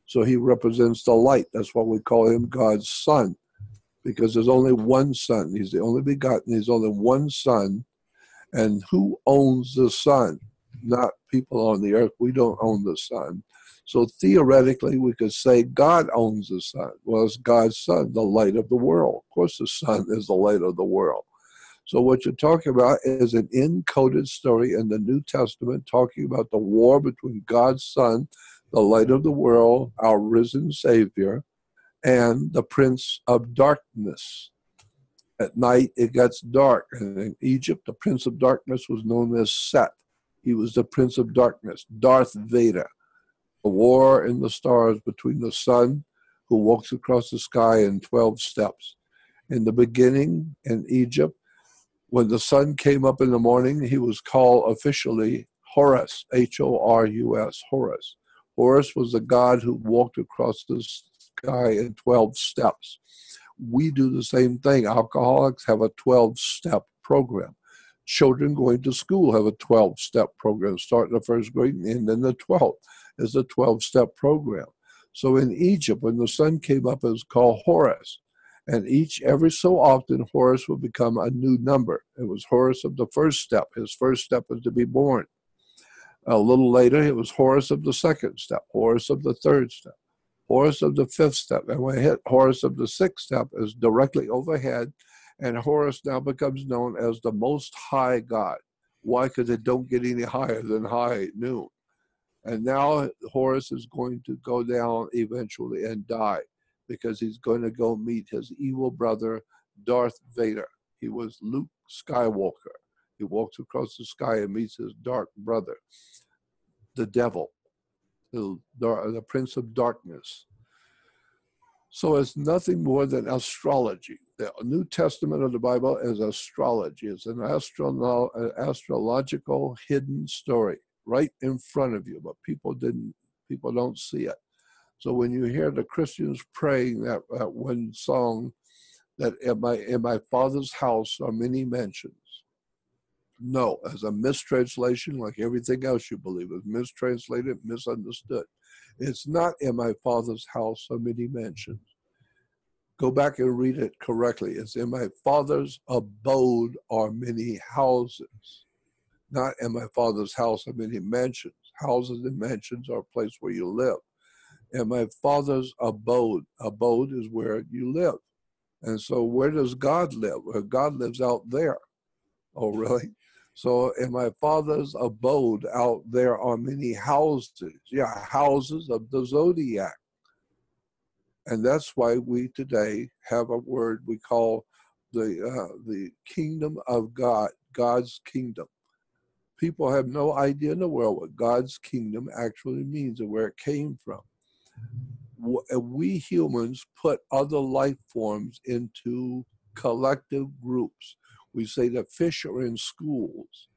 So he represents the light. That's why we call him God's Son, because there's only one Son. He's the only begotten. There's only one Son. And who owns the Son? Not people on the earth. We don't own the Son. So theoretically, we could say God owns the Son. Well, it's God's Son, the light of the world. Of course, the Son is the light of the world. So what you're talking about is an encoded story in the New Testament talking about the war between God's Son, the light of the world, our risen Savior, and the prince of darkness. At night, it gets dark. And in Egypt, the prince of darkness was known as Set. He was the prince of darkness, Darth Vader. A war in the stars between the sun, who walks across the sky in 12 steps. In the beginning, in Egypt, when the sun came up in the morning, he was called officially Horus, H-O-R-U-S, Horus. Horus was the god who walked across the sky in 12 steps. We do the same thing. Alcoholics have a 12-step program. Children going to school have a 12-step program, starting the first grade and then the 12th is a 12-step program. So in Egypt, when the sun came up, it was called Horus. And every so often, Horus would become a new number. It was Horus of the first step. His first step was to be born. A little later, it was Horus of the second step, Horus of the third step, Horus of the fifth step. And when it hit Horus of the sixth step, is directly overhead. And Horus now becomes known as the Most High God. Why? Because it don't get any higher than high noon. And now Horus is going to go down eventually and die, because he's going to go meet his evil brother, Darth Vader. He was Luke Skywalker. He walks across the sky and meets his dark brother, the devil, the prince of darkness. So it's nothing more than astrology. The New Testament of the Bible is astrology. It's an astrological hidden story right in front of you, but people don't see it. So when you hear the Christians praying that one song, that in my Father's house are many mansions. No, as a mistranslation, like everything else you believe is mistranslated, misunderstood. It's not in my Father's house are many mansions. Go back and read it correctly. It's in my Father's abode are many houses. Not in my Father's house are many mansions. Houses and mansions are a place where you live. In my Father's abode is where you live. And so where does God live? Well, God lives out there. Oh, really? So in my Father's abode out there are many houses. Yeah, houses of the zodiac. And that's why we today have a word we call the kingdom of God, God's kingdom. People have no idea in the world what God's kingdom actually means and where it came from. We humans put other life forms into collective groups. We say that fish are in schools,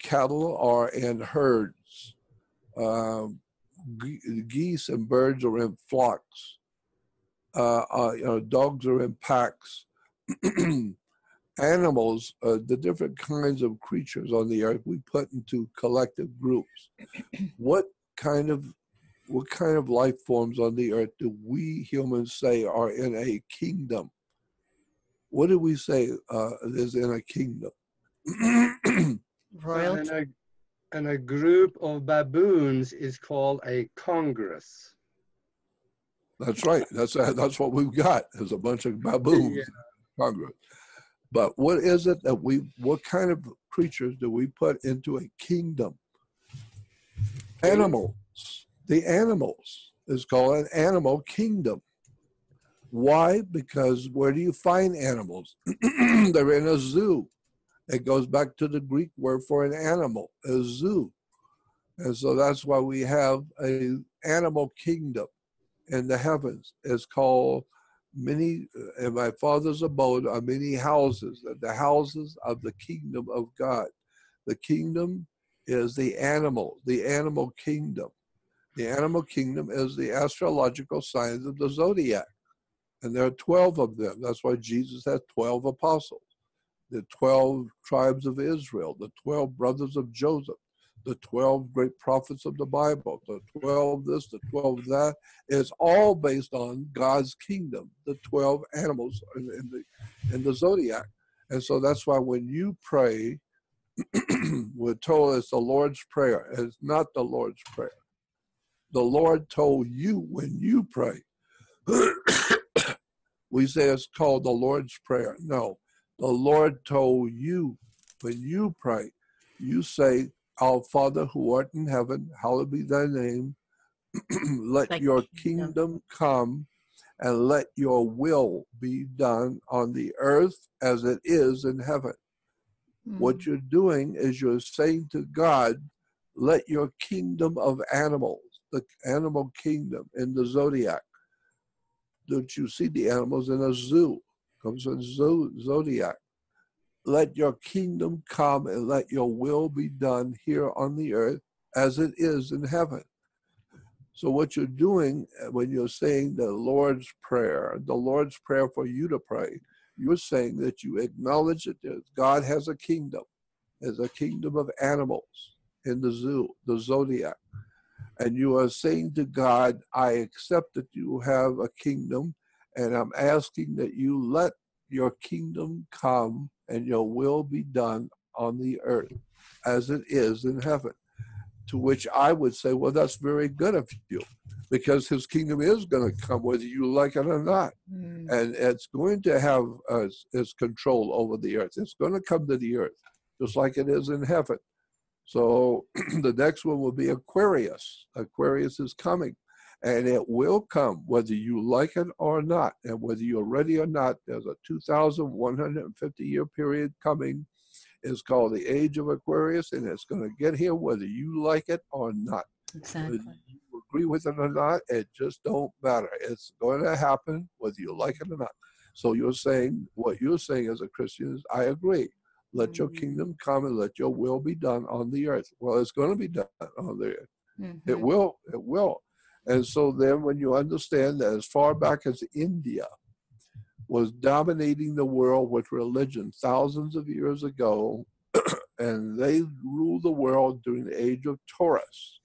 cattle are in herds, geese and birds are in flocks, dogs are in packs. Animals, the different kinds of creatures on the earth, we put into collective groups. What kind of life forms on the earth do we humans say are in a kingdom? What do we say is in a kingdom? Royalty. And a group of baboons is called a congress. That's right. That's what we've got. There's a bunch of baboons. Yeah. Congress. But what is it that what kind of creatures do we put into a kingdom? Animals. The animals is called an animal kingdom. Why? Because where do you find animals? They're in a zoo. It goes back to the Greek word for an animal, a zoo. And so that's why we have an animal kingdom in the heavens. It's called many, in my Father's abode are many houses, the houses of the kingdom of God. The kingdom is the animal kingdom. The animal kingdom is the astrological signs of the zodiac. And there are 12 of them. That's why Jesus had 12 apostles. The 12 tribes of Israel, the 12 brothers of Joseph, the 12 great prophets of the Bible, the 12 this, the 12 that. It's all based on God's kingdom, the 12 animals in the zodiac. And so that's why when you pray, we're told it's the Lord's Prayer. It's not the Lord's Prayer. The Lord told you when you pray. We say it's called the Lord's Prayer. No, the Lord told you when you pray, you say, Our Father who art in heaven, hallowed be thy name. Let your kingdom come and let your will be done on the earth as it is in heaven. What you're doing is you're saying to God, let your kingdom of animals, the animal kingdom in the zodiac. Don't you see the animals in a zoo? Comes from zodiac. Let your kingdom come and let your will be done here on the earth as it is in heaven. So what you're doing when you're saying the Lord's Prayer for you to pray, you're saying that you acknowledge that God has a kingdom. There's a kingdom of animals in the zoo, the zodiac. And you are saying to God, I accept that you have a kingdom, and I'm asking that you let your kingdom come and your will be done on the earth as it is in heaven. To which I would say, well, that's very good of you, because his kingdom is going to come whether you like it or not. And it's going to have its control over the earth. It's going to come to the earth, just like it is in heaven. So the next one will be Aquarius. Aquarius is coming, and it will come whether you like it or not. And whether you're ready or not, there's a 2,150-year period coming. It's called the Age of Aquarius, and it's going to get here whether you like it or not. Exactly. Whether you agree with it or not, it just don't matter. It's going to happen whether you like it or not. So you're saying, what you're saying as a Christian is, I agree. Let your kingdom come and let your will be done on the earth. Well, it's going to be done on the earth. It will. And so then when you understand that as far back as India was dominating the world with religion thousands of years ago, and they ruled the world during the age of Taurus.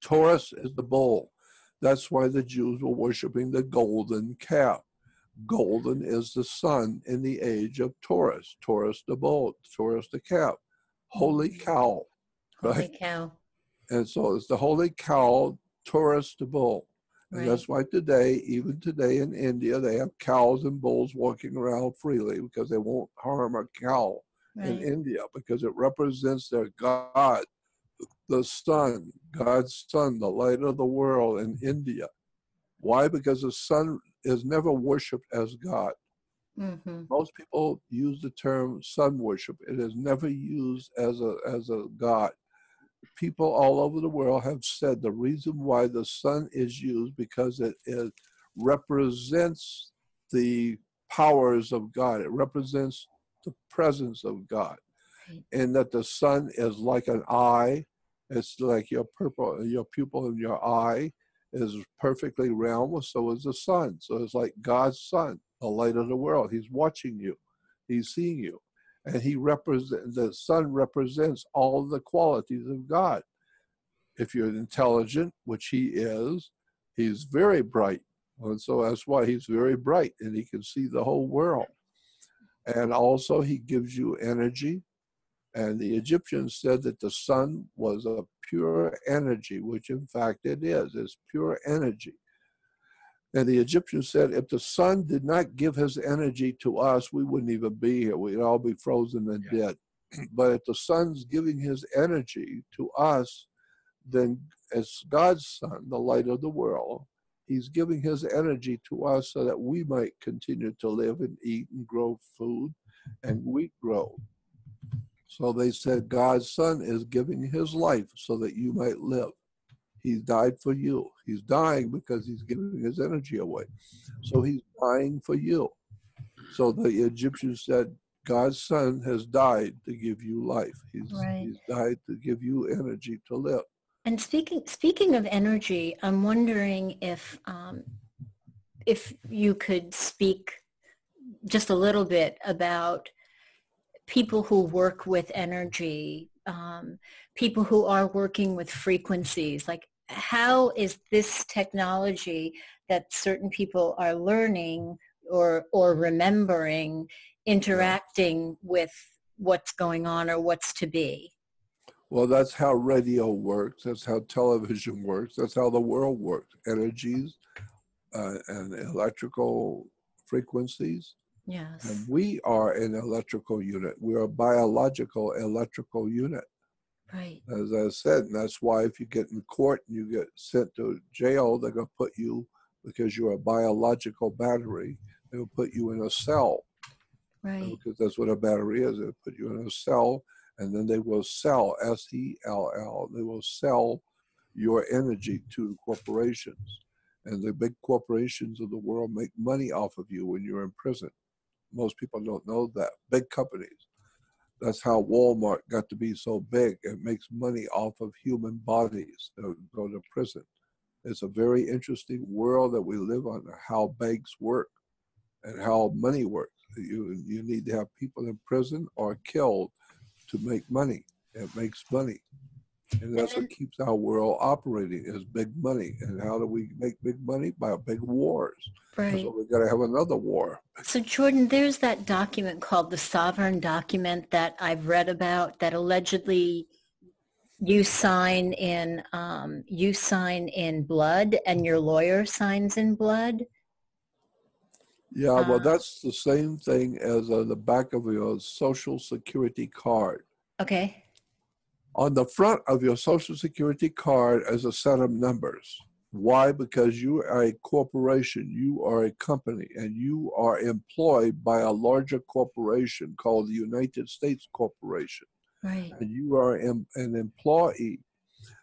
Taurus is the bull. That's why the Jews were worshiping the golden calf. Golden is the sun in the age of Taurus. Taurus the bull, Taurus the calf. Holy cow. Holy Right? cow. And so it's the holy cow, Taurus the bull. And Right. that's why today, even today in India, they have cows and bulls walking around freely because they won't harm a cow in Right. India because it represents their God, the sun, God's sun, the light of the world in India. Why? Because the sun is never worshipped as God. Mm-hmm. Most people use the term sun worship. It is never used as a God. People all over the world have said the reason why the sun is used because it represents the powers of God. It represents the presence of God. Right. And that the sun is like an eye. It's like your pupil in your eye is perfectly round, well, so is the sun. So it's like God's sun, the light of the world. He's watching you. He's seeing you. And the sun represents all the qualities of God. If you're intelligent, which he is, he's very bright. And so that's why he's very bright and he can see the whole world. And also he gives you energy. And the Egyptians said that the sun was a pure energy, which in fact it is. It's pure energy. And the Egyptians said if the sun did not give his energy to us, we wouldn't even be here. We'd all be frozen and dead. But if the sun's giving his energy to us, then as God's son, the light of the world, he's giving his energy to us so that we might continue to live and eat and grow food and wheat grow. So they said God's son is giving his life so that you might live. He died for you. He's dying because he's giving his energy away. So he's dying for you. So the Egyptians said, God's son has died to give you life. He's died to give you energy to live. And speaking of energy, I'm wondering if you could speak just a little bit about people who work with energy, people who are working with frequencies. Like, how is this technology that certain people are learning or remembering interacting with what's going on or what's to be? Well, that's how radio works. That's how television works. That's how the world works. Energies and electrical frequencies. Yes. And we are an electrical unit. We're a biological electrical unit. Right. As I said, and that's why if you get in court and you get sent to jail, they're going to put you, because you're a biological battery, they'll put you in a cell. Right. Because that's what a battery is. They'll put you in a cell, and then they will sell, S-E-L-L, they will sell your energy to corporations. And the big corporations of the world make money off of you when you're in prison. Most people don't know that. Big companies. That's how Walmart got to be so big. It makes money off of human bodies that go to prison. It's a very interesting world that we live on, how banks work and how money works. You need to have people in prison or killed to make money. It makes money. And that's what keeps our world operating, is big money. And how do we make big money? By big wars. Right. So we got to have another war. So Jordan, there's that document called the Sovereign Document that I've read about that allegedly you sign in blood and your lawyer signs in blood. Yeah, well, that's the same thing as on the back of your Social Security card. Okay. On the front of your Social Security card is a set of numbers. Why? Because you are a corporation, you are a company, and you are employed by a larger corporation called the United States Corporation. Right. And you are an employee.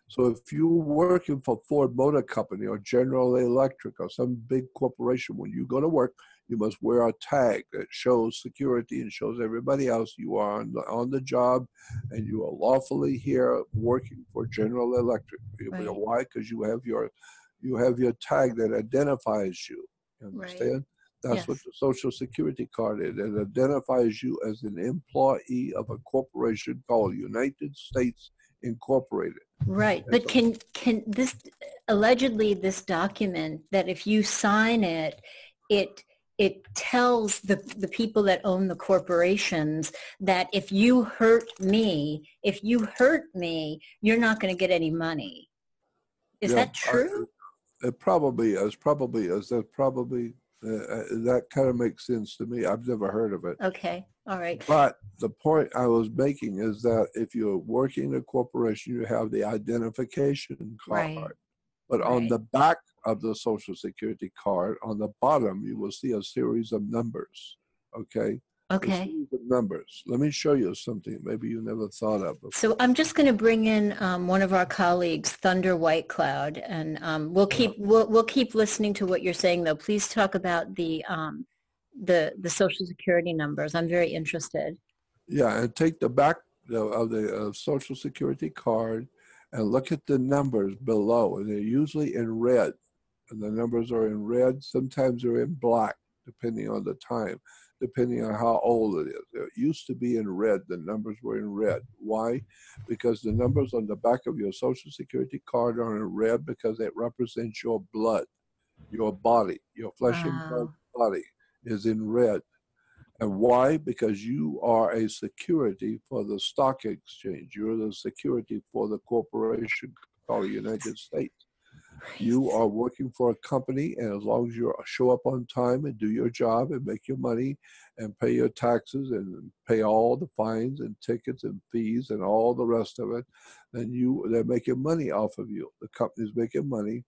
So if you're working for Ford Motor Company or General Electric or some big corporation, when you go to work, you must wear a tag that shows security and shows everybody else you are on the job and you are lawfully here working for General Electric. Right. Why? Because you have your tag that identifies you. You understand? Right. That's Yes. what the Social Security card is. It identifies you as an employee of a corporation called United States Incorporated. Right. But can this, allegedly this document that if you sign it, it tells the people that own the corporations that if you hurt me, you're not going to get any money. Is that true? It probably is. That probably that kind of makes sense to me. I've never heard of it. Okay, all right. But the point I was making is that if you're working in a corporation, you have the identification card. Right. But on the back of the Social Security card, on the bottom, you will see a series of numbers. Okay. Okay. A series of numbers. Let me show you something maybe you never thought of before. So I'm just going to bring in one of our colleagues, Thunder White Cloud, and we'll keep listening to what you're saying. Though, please talk about the Social Security numbers. I'm very interested. Yeah, and take the back of the Social Security card and look at the numbers below, and they're usually in red. And the numbers are in red. Sometimes they're in black, depending on the time, depending on how old it is. It used to be in red. The numbers were in red. Why? Because the numbers on the back of your Social Security card are in red because it represents your blood, your body, your flesh and blood body is in red. And why? Because you are a security for the stock exchange. You're the security for the corporation called the United States. You are working for a company, and as long as you show up on time and do your job and make your money and pay your taxes and pay all the fines and tickets and fees and all the rest of it, then they're making money off of you. The company's making money.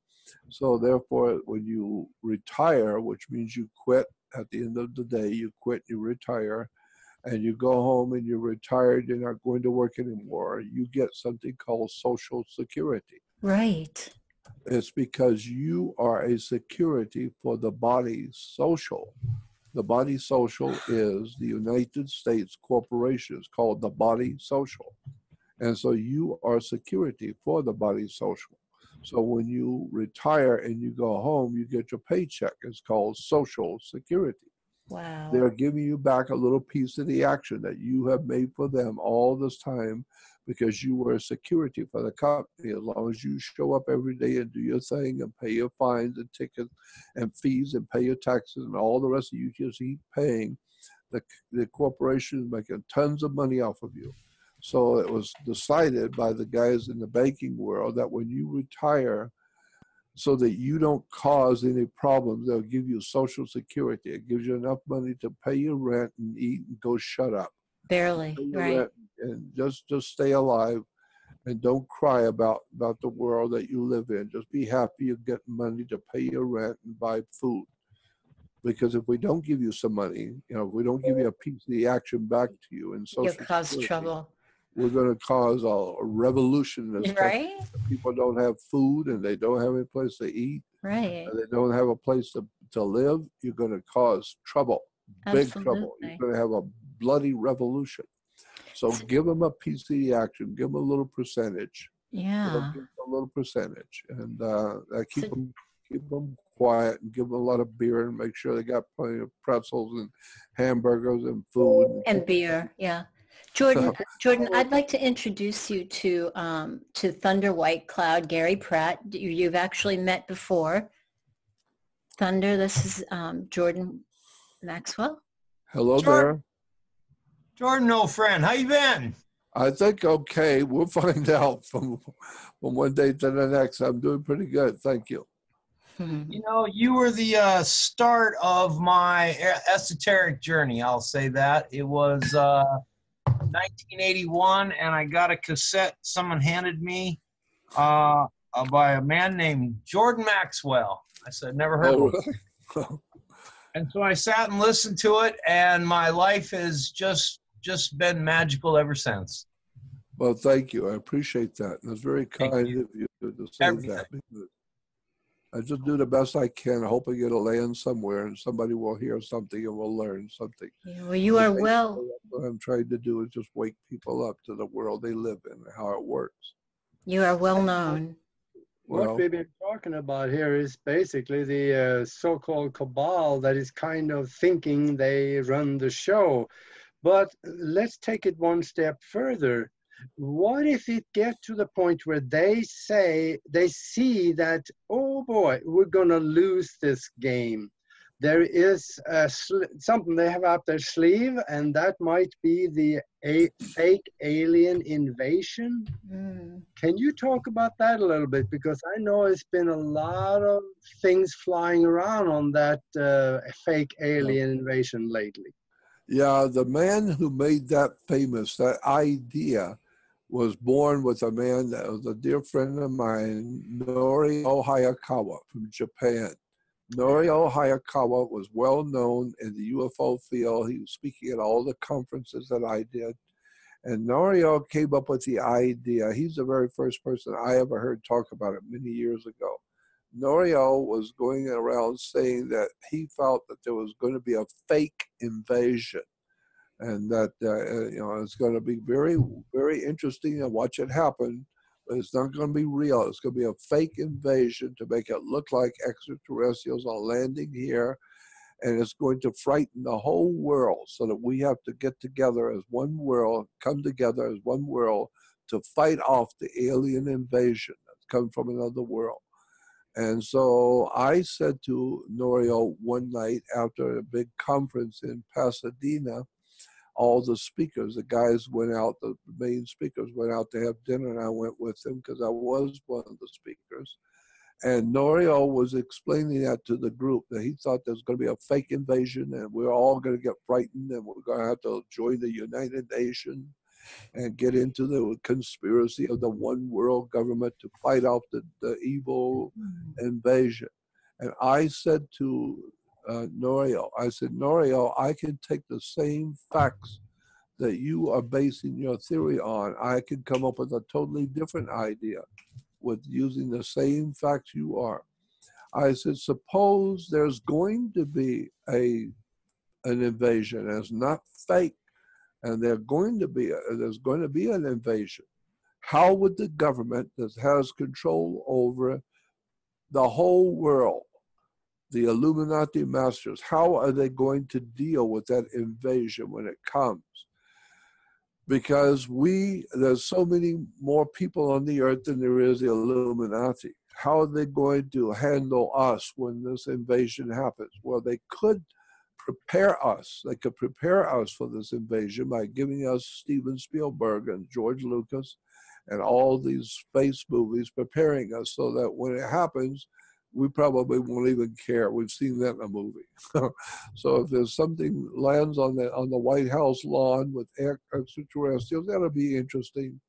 So therefore, when you retire, which means you quit, at the end of the day, you quit, you retire, and you go home and you're retired, you're not going to work anymore, you get something called Social Security. Right. It's because you are a security for the body social. The body social is the United States corporation. It's called the body social. And so you are security for the body social. So when you retire and you go home, you get your paycheck. It's called Social Security. Wow. They're giving you back a little piece of the action that you have made for them all this time because you were a security for the company. As long as you show up every day and do your thing and pay your fines and tickets and fees and pay your taxes and all the rest of you just keep paying, the corporation is making tons of money off of you. So it was decided by the guys in the banking world that when you retire, so that you don't cause any problems, they'll give you Social Security. It gives you enough money to pay your rent and eat and go shut up. Barely, right. And just stay alive and don't cry about the world that you live in. Just be happy you get money to pay your rent and buy food. Because if we don't give you some money, if we don't give you a piece of the action back to you in Social You'll cause Security, trouble. we're going to cause a revolution in this country. Right? People don't have food and they don't have any place to eat. Right. And they don't have a place to live. You're going to cause trouble, big trouble. You're going to have a bloody revolution. So give them a piece of the action. Give them a little percentage. Yeah. Give them a little percentage. And keep them quiet and give them a lot of beer and make sure they got plenty of pretzels and hamburgers and food. And beer, yeah. Jordan, I'd like to introduce you to Thunder White Cloud, Gary Pratt. You've actually met before. Thunder, this is Jordan Maxwell. Hello there. Jordan, old friend, how you been? I think okay. We'll find out from one day to the next. I'm doing pretty good. Thank you. You know, you were the start of my esoteric journey. I'll say that. It was 1981, and I got a cassette someone handed me by a man named Jordan Maxwell. I said, never heard of him. Really? And so I sat and listened to it, and my life has just been magical ever since. Well, thank you. I appreciate that. It was very kind of you to say that. Because I just do the best I can, hoping it'll land somewhere and somebody will hear something and will learn something. Yeah, well, you are well. What I'm trying to do is just wake people up to the world they live in and how it works. You are well known. What we've been talking about here is basically the so-called cabal that is kind of thinking they run the show. But let's take it one step further. What if it get to the point where they see that, oh boy, we're gonna lose this game. There is something they have up their sleeve, and that might be the fake alien invasion. Can you talk about that a little bit? Because I know it's been a lot of things flying around on that fake alien invasion lately. Yeah, the man who made that famous, that idea, was born with a man that was a dear friend of mine, Nori Hayakawa from Japan. Nori Hayakawa was well known in the UFO field. He was speaking at all the conferences that I did. And Norio came up with the idea. He's the very first person I ever heard talk about it many years ago. Norio was going around saying that he felt that there was going to be a fake invasion, and that it's going to be very, very interesting to watch it happen. But it's not going to be real. It's going to be a fake invasion to make it look like extraterrestrials are landing here, and it's going to frighten the whole world, so that we have to get together as one world, come together as one world to fight off the alien invasion that's come from another world. And so I said to Norio one night after a big conference in Pasadena, all the speakers, the guys went out, the main speakers went out to have dinner, and I went with them because I was one of the speakers. And Norio was explaining that to the group, that he thought there was going to be a fake invasion and we're all going to get frightened and we're going to have to join the United Nations and get into the conspiracy of the one world government to fight off the evil invasion. And I said to Norio, I said, Norio, I can take the same facts that you are basing your theory on. I can come up with a totally different idea with using the same facts you are. I said, suppose there's going to be an invasion, and it's not fake, and there's going to be an invasion. How would the government that has control over the whole world, the Illuminati masters, how are they going to deal with that invasion when it comes? Because there's so many more people on the earth than there is the Illuminati. How are they going to handle us when this invasion happens? Well, they could prepare us. They could prepare us for this invasion by giving us Steven Spielberg and George Lucas and all these space movies, preparing us so that when it happens, we probably won't even care. We've seen that in a movie. So if there's something lands on the White House lawn with extraterrestrials, that'll be interesting.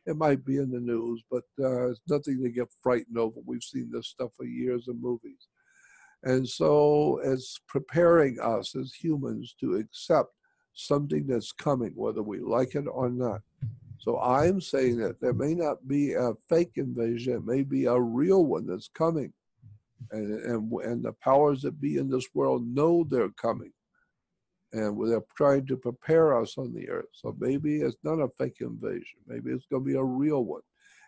It might be in the news, but it's nothing to get frightened over. We've seen this stuff for years in movies. And so it's preparing us as humans to accept something that's coming, whether we like it or not. So I'm saying that there may not be a fake invasion. It may be a real one that's coming. And the powers that be in this world know they're coming, and they're trying to prepare us on the earth. So maybe it's not a fake invasion. Maybe it's going to be a real one.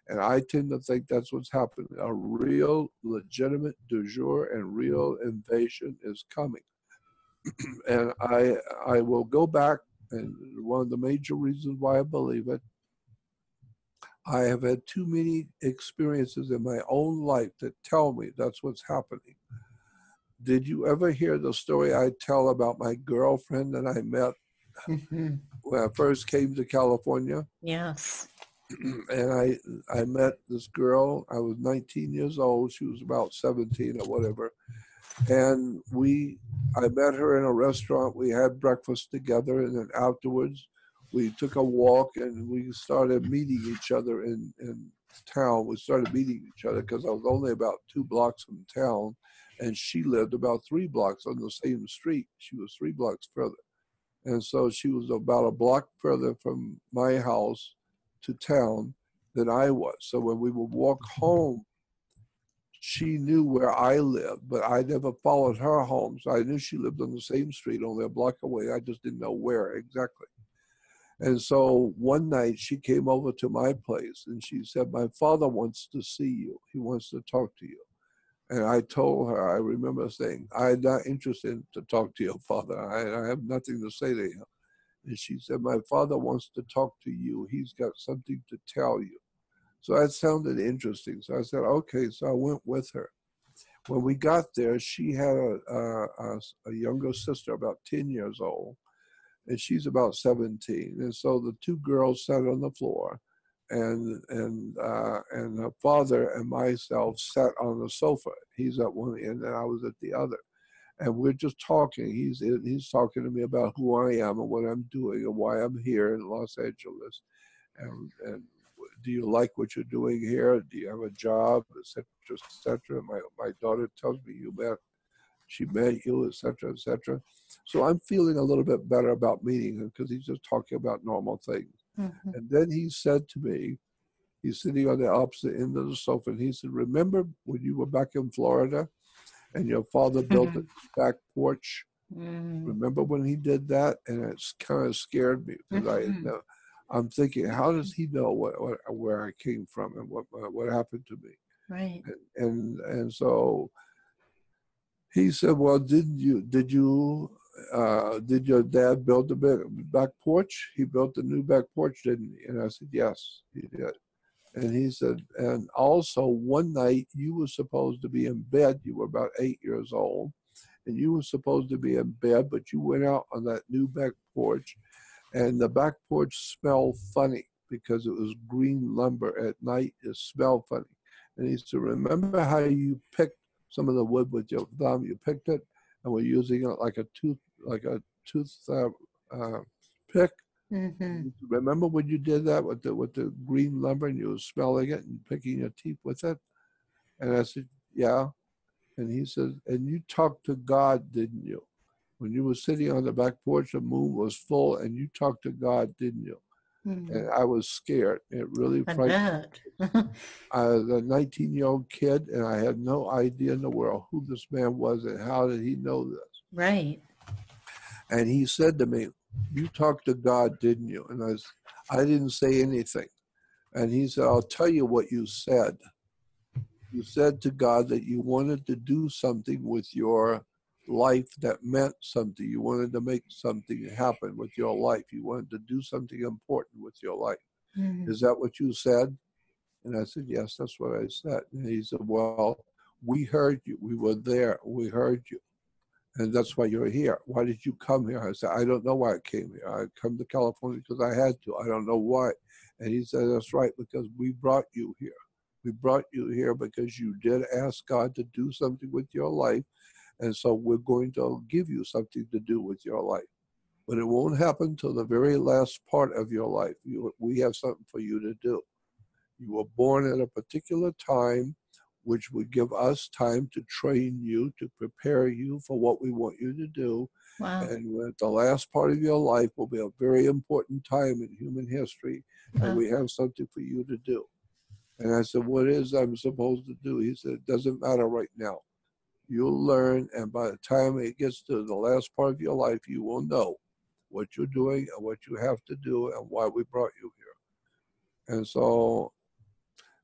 And I tend to think that's what's happening. A real, legitimate, de jure, and real invasion is coming. And I will go back, and one of the major reasons why I believe it, I have had too many experiences in my own life that tell me that's what's happening. Did you ever hear the story I tell about my girlfriend that I met when I first came to California? Yes. And I met this girl. I was 19 years old. She was about 17 or whatever. And I met her in a restaurant. We had breakfast together, and then afterwards, we took a walk and we started meeting each other in town. We started meeting each other because I was only about 2 blocks from town, and she lived about 3 blocks on the same street. She was 3 blocks further. And so she was about a block further from my house to town than I was. So when we would walk home, she knew where I lived, but I never followed her home. So I knew she lived on the same street, only a block away. I just didn't know where exactly. And so one night she came over to my place and she said, my father wants to see you. He wants to talk to you. And I told her, I remember saying, I'm not interested to talk to your father. I have nothing to say to him. And she said, my father wants to talk to you. He's got something to tell you. So that sounded interesting. So I said, okay. So I went with her. When we got there, she had a younger sister, about 10 years old, and she's about 17. And so the two girls sat on the floor, and her father and myself sat on the sofa. He's at one end, and I was at the other. And we're just talking. He's talking to me about who I am and what I'm doing and why I'm here in Los Angeles. And do you like what you're doing here? Do you have a job, et cetera, et cetera? My daughter tells me she met you, et cetera, et cetera. So I'm feeling a little bit better about meeting him because he's just talking about normal things. Mm-hmm. And then he said to me, he's sitting on the opposite end of the sofa, and he said, remember when you were back in Florida and your father built a back porch? Mm-hmm. Remember when he did that? And it's kind of scared me because I'm thinking, how does he know where I came from and what happened to me? Right. And so he said, well, did your dad build the back porch? He built the new back porch, didn't he? And I said, yes, he did. And he said, and also one night you were supposed to be in bed. You were about 8 years old, and you were supposed to be in bed, but you went out on that new back porch, and the back porch smelled funny because it was green lumber at night. It smelled funny. And he said, remember how you picked some of the wood with your thumb? You picked it and were using it like a tooth pick. Mm-hmm. Remember when you did that with the green lumber and you were smelling it and picking your teeth with it? And I said, yeah. And he said, and you talked to God, didn't you? When you were sitting on the back porch, the moon was full, and you talked to God, didn't you? Mm-hmm. And I was scared. It really frightened me. I was a 19-year-old kid, and I had no idea in the world who this man was and how did he know this. Right. And he said to me, you talked to God, didn't you? And I didn't say anything. And he said, I'll tell you what you said. You said to God that you wanted to do something with your life that meant something. You wanted to make something happen with your life. You wanted to do something important with your life. Mm-hmm. Is that what you said? And I said, yes, that's what I said. And he said, well, we heard you. We were there. We heard you. And that's why you're here. Why did you come here? I said, I don't know why I came here. I come to California because I had to. I don't know why. And he said, that's right, because we brought you here. We brought you here because you did ask God to do something with your life. And so we're going to give you something to do with your life. But it won't happen till the very last part of your life. We have something for you to do. You were born at a particular time, which would give us time to train you, to prepare you for what we want you to do. Wow. And at the last part of your life will be a very important time in human history. Wow. And we have something for you to do. And I said, what is I'm supposed to do? He said, it doesn't matter right now. You'll learn, and by the time it gets to the last part of your life, you will know what you're doing and what you have to do and why we brought you here. And so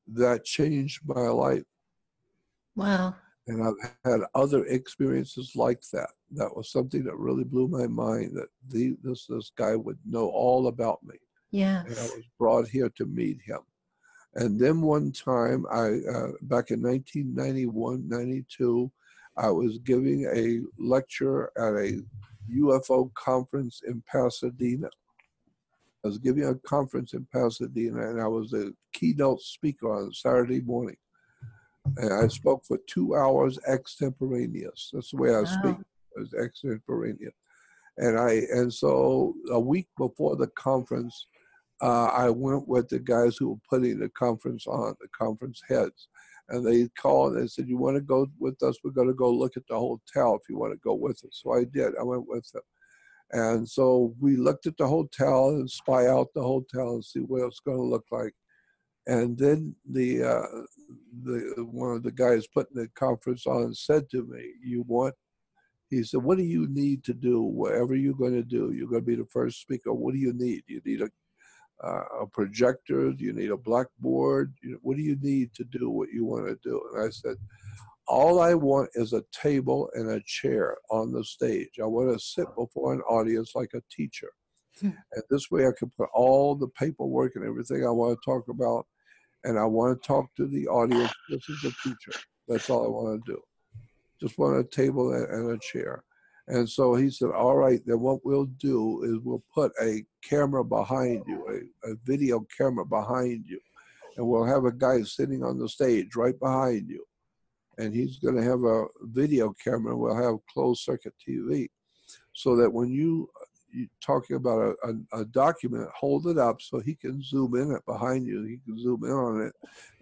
that changed my life. Wow. And I've had other experiences like that. That was something that really blew my mind, that this guy would know all about me. Yeah. And I was brought here to meet him. And then one time, back in 1991, 92, I was giving a lecture at a UFO conference in Pasadena. I was giving a conference in Pasadena, and I was a keynote speaker on Saturday morning. And I spoke for 2 hours extemporaneous. That's the way I speak, is extemporaneous. And so a week before the conference, I went with the guys who were putting the conference on, the conference heads. And they called and they said, you want to go with us? We're going to go look at the hotel if you want to go with us. So I did. I went with them. And so we looked at the hotel and spy out the hotel and see what it's going to look like. And then one of the guys putting the conference on said to me, he said, what do you need to do? Whatever you're going to do, you're going to be the first speaker. What do you need? You need a projector? Do you need a blackboard? What do you need to do what you want to do? And I said, all I want is a table and a chair on the stage. I want to sit before an audience like a teacher. And this way I can put all the paperwork and everything I want to talk about, and I want to talk to the audience. This is the teacher. That's all I want to do. Just want a table and a chair. And so he said, all right, then what we'll do is we'll put a camera behind you, a video camera behind you. And we'll have a guy sitting on the stage right behind you. And he's going to have a video camera. We'll have closed circuit TV. So that when you're talking about a document, hold it up so he can zoom in it behind you. He can zoom in on it,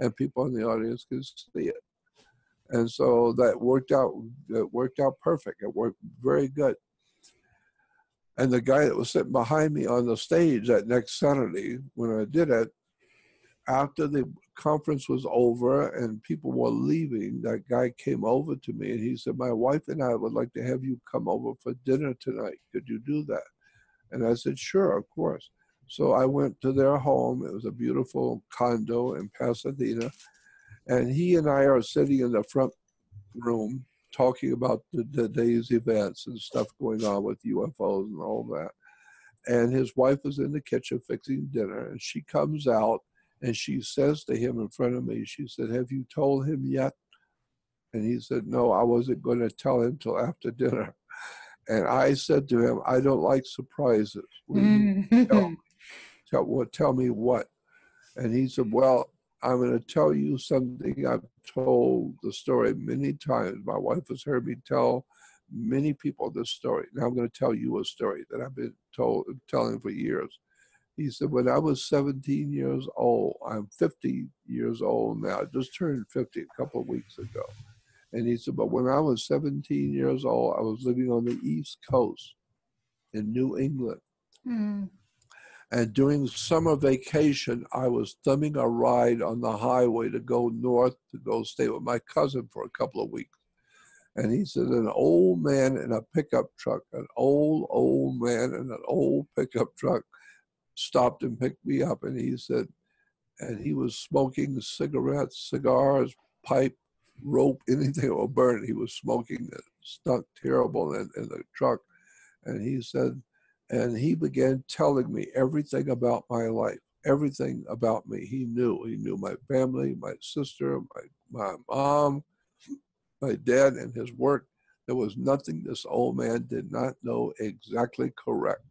and people in the audience can see it. And so that worked out perfect. It worked very good. And the guy that was sitting behind me on the stage that next Saturday, when I did it, after the conference was over and people were leaving, that guy came over to me and he said, my wife and I would like to have you come over for dinner tonight. Could you do that? And I said, sure, of course. So I went to their home. It was a beautiful condo in Pasadena. And he and I are sitting in the front room talking about the day's events and stuff going on with UFOs and all that. And his wife was in the kitchen fixing dinner, and she comes out and she says to him in front of me, she said, have you told him yet? And he said, no, I wasn't going to tell him till after dinner. And I said to him, I don't like surprises. Tell me what? And he said, well, I'm going to tell you something. I've told the story many times. My wife has heard me tell many people this story. Now I'm going to tell you a story that I've been telling for years. He said, when I was 17 years old, I'm 50 years old now. I just turned 50 a couple of weeks ago. And he said, but when I was 17 years old, I was living on the East Coast in New England. And during summer vacation, I was thumbing a ride on the highway to go north to go stay with my cousin for a couple of weeks. And he said, an old man in a pickup truck, an old man in an old pickup truck stopped and picked me up. And he said, and he was smoking cigarettes, cigars, pipe, rope, anything that would burn. He was smoking. It stunk terrible in the truck. And he said, and he began telling me everything about my life, everything about me. He knew my family, my sister, my mom, my dad, and his work. There was nothing this old man did not know exactly correct.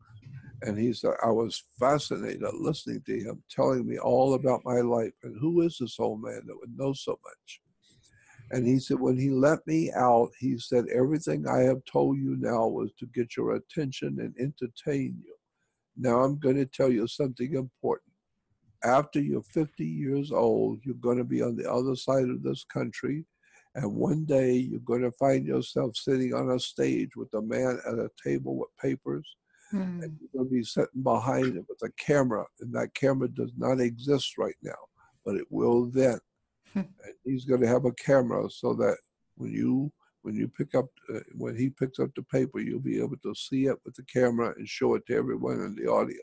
And he said, I was fascinated listening to him, telling me all about my life. And who is this old man that would know so much? And he said, when he let me out, he said, everything I have told you now was to get your attention and entertain you. Now I'm going to tell you something important. After you're 50 years old, you're going to be on the other side of this country. And one day you're going to find yourself sitting on a stage with a man at a table with papers. And you're going to be sitting behind him with a camera. And that camera does not exist right now, but it will then. And he's going to have a camera so that when he picks up the paper, you'll be able to see it with the camera and show it to everyone in the audience.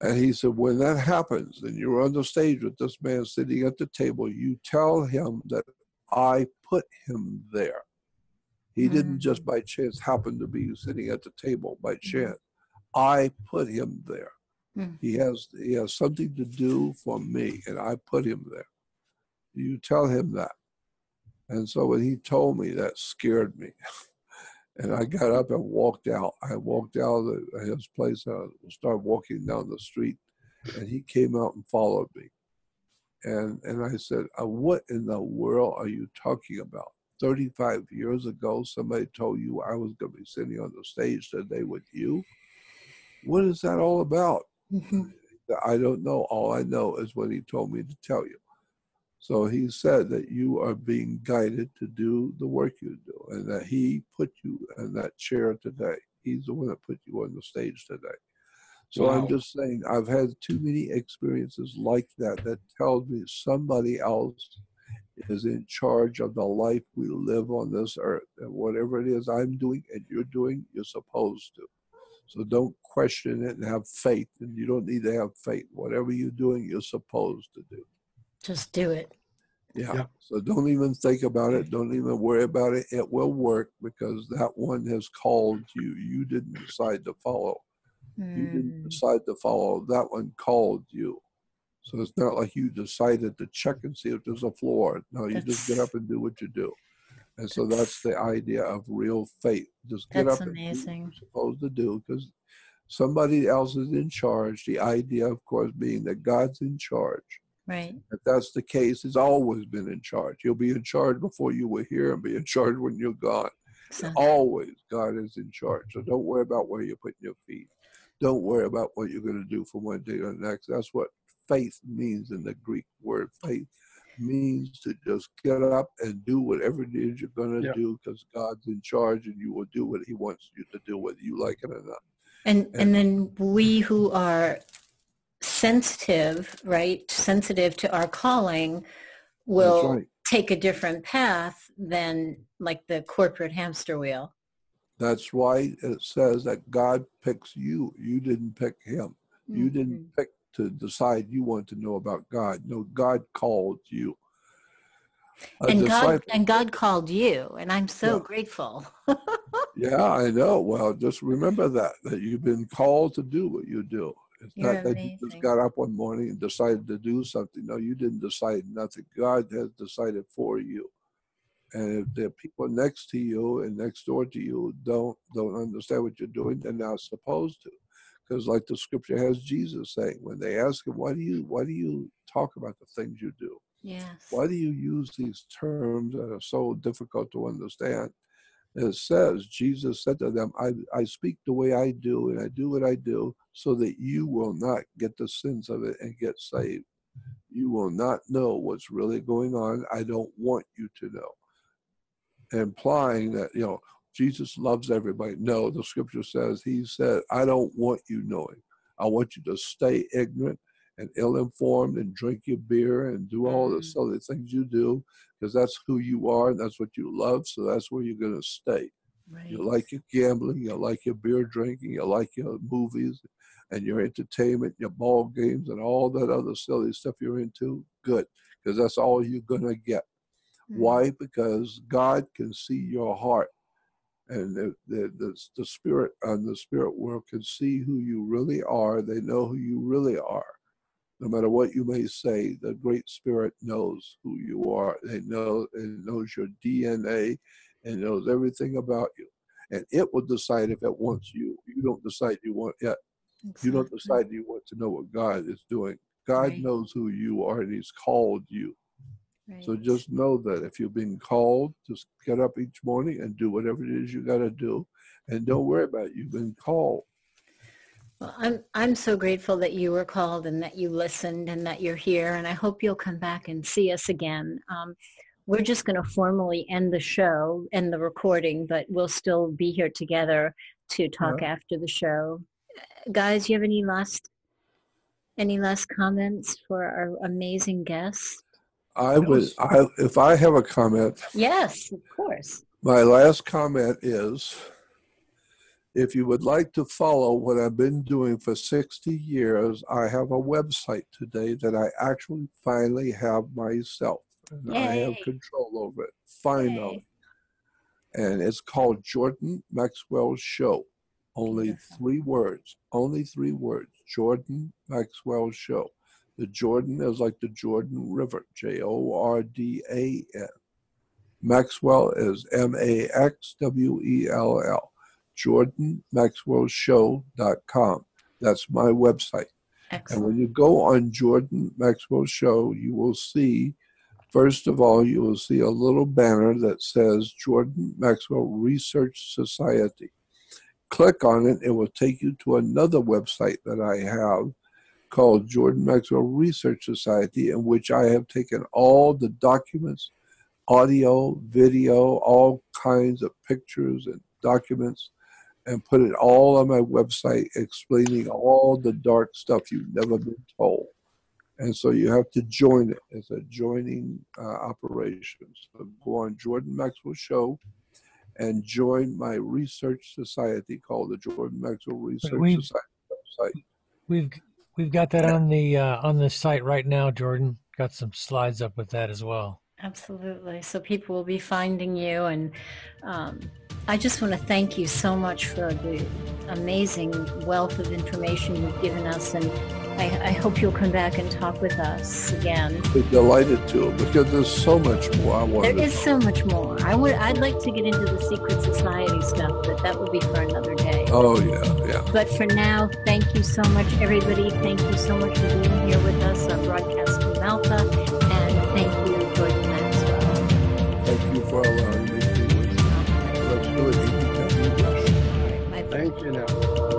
And he said, when that happens, and you're on the stage with this man sitting at the table, you tell him that I put him there. He didn't just by chance happen to be sitting at the table by chance. I put him there. He has something to do for me, and I put him there. You tell him that. And so when he told me, that scared me. And I got up and walked out. I walked out of his place and I started walking down the street. And he came out and followed me. And I said, what in the world are you talking about? 35 years ago, somebody told you I was going to be sitting on the stage today with you? What is that all about? I don't know. All I know is what he told me to tell you. So he said that you are being guided to do the work you do, and that he put you in that chair today. He's the one that put you on the stage today. So wow. I'm just saying, I've had too many experiences like that tells me somebody else is in charge of the life we live on this earth. And whatever it is I'm doing and you're doing, you're supposed to. So don't question it and have faith. And you don't need to have faith. Whatever you're doing, you're supposed to do. Just do it. Yeah. So don't even think about it. Don't even worry about it. It will work because that one has called you. You didn't decide to follow. You didn't decide to follow. That one called you. So it's not like you decided to check and see if there's a floor. No, you just get up and do what you do. And so that's the idea of real faith. Just get up and do what you're supposed to do, because somebody else is in charge. The idea, of course, being that God's in charge. Right. If that's the case, he's always been in charge. He'll be in charge before you were here and be in charge when you're gone. Always, God is in charge. So don't worry about where you're putting your feet. Don't worry about what you're going to do from one day to the next. That's what faith means in the Greek word. Faith means to just get up and do whatever it is you're going to do, because God's in charge and you will do what he wants you to do, whether you like it or not. And then we who are sensitive, right, sensitive to our calling, will take a different path than like the corporate hamster wheel. That's why it says that God picks you. You didn't pick him. You didn't pick to decide you want to know about God. No, God called you. And God called you, and I'm so grateful. Yeah, I know. Well, just remember that you've been called to do what you do. It's not that you just got up one morning and decided to do something. No, you didn't decide nothing. God has decided for you. And if the people next to you and next door to you don't understand what you're doing, they're not supposed to. Because like the scripture has Jesus saying, when they ask him, why do you talk about the things you do? Yes. Why do you use these terms that are so difficult to understand? It says, Jesus said to them, I speak the way I do, and I do what I do, so that you will not get the sins of it and get saved. You will not know what's really going on. I don't want you to know. Implying that, Jesus loves everybody. No, the scripture says, he said, I don't want you knowing. I want you to stay ignorant and ill-informed and drink your beer and do all the silly things you do, because that's who you are and that's what you love, so that's where you're going to stay. Right. You like your gambling, you like your beer drinking, you like your movies and your entertainment, your ball games and all that other silly stuff you're into. Good, because that's all you're going to get. Why? Because God can see your heart, and the spirit and the spirit world can see who you really are. They know who you really are. No matter what you may say, the Great Spirit knows who you are. It knows your DNA and knows everything about you. And it will decide if it wants you. You don't decide you want it. Exactly. You don't decide you want to know what God is doing. God knows who you are, and he's called you. Right. So just know that if you've been called, just get up each morning and do whatever it is you got to do. And don't worry about it. You've been called. Well, I'm so grateful that you were called and that you listened and that you're here. And I hope you'll come back and see us again. We're just going to formally end the show and the recording, but we'll still be here together to talk after the show. Guys, you have any last comments for our amazing guest? If I have a comment. Yes, of course. My last comment is, if you would like to follow what I've been doing for 60 years, I have a website today that I actually finally have myself. And I have control over it, finally. And it's called Jordan Maxwell Show. Only 3 words. Only 3 words. Jordan Maxwell Show. The Jordan is like the Jordan River, Jordan. Maxwell is Maxwell. JordanMaxwellShow.com. That's my website. Excellent. And when you go on Jordan Maxwell Show, you will see, first of all, you will see a little banner that says Jordan Maxwell Research Society. Click on it. It will take you to another website that I have called Jordan Maxwell Research Society, in which I have taken all the documents, audio, video, all kinds of pictures and documents, and put it all on my website, explaining all the dark stuff you've never been told. And so you have to join it. It's a joining operation. So go on Jordan Maxwell Show and join my research society called the Jordan Maxwell Research Society website. We've got that on the site right now, Jordan. Got some slides up with that as well. Absolutely. So people will be finding you and I just want to thank you so much for the amazing wealth of information you've given us, and I hope you'll come back and talk with us again. I'd be delighted to, because there's so much more I want. There is so much more. I'd like to get into the secret society stuff, but that would be for another day. Oh yeah, yeah. But for now, thank you so much, everybody. Thank you so much for being here with us on Broadcast Team Alpha, and thank you, Jordan Maxwell. Thank you for allowing me to. Let's do it anytime you wish. My Thank you now.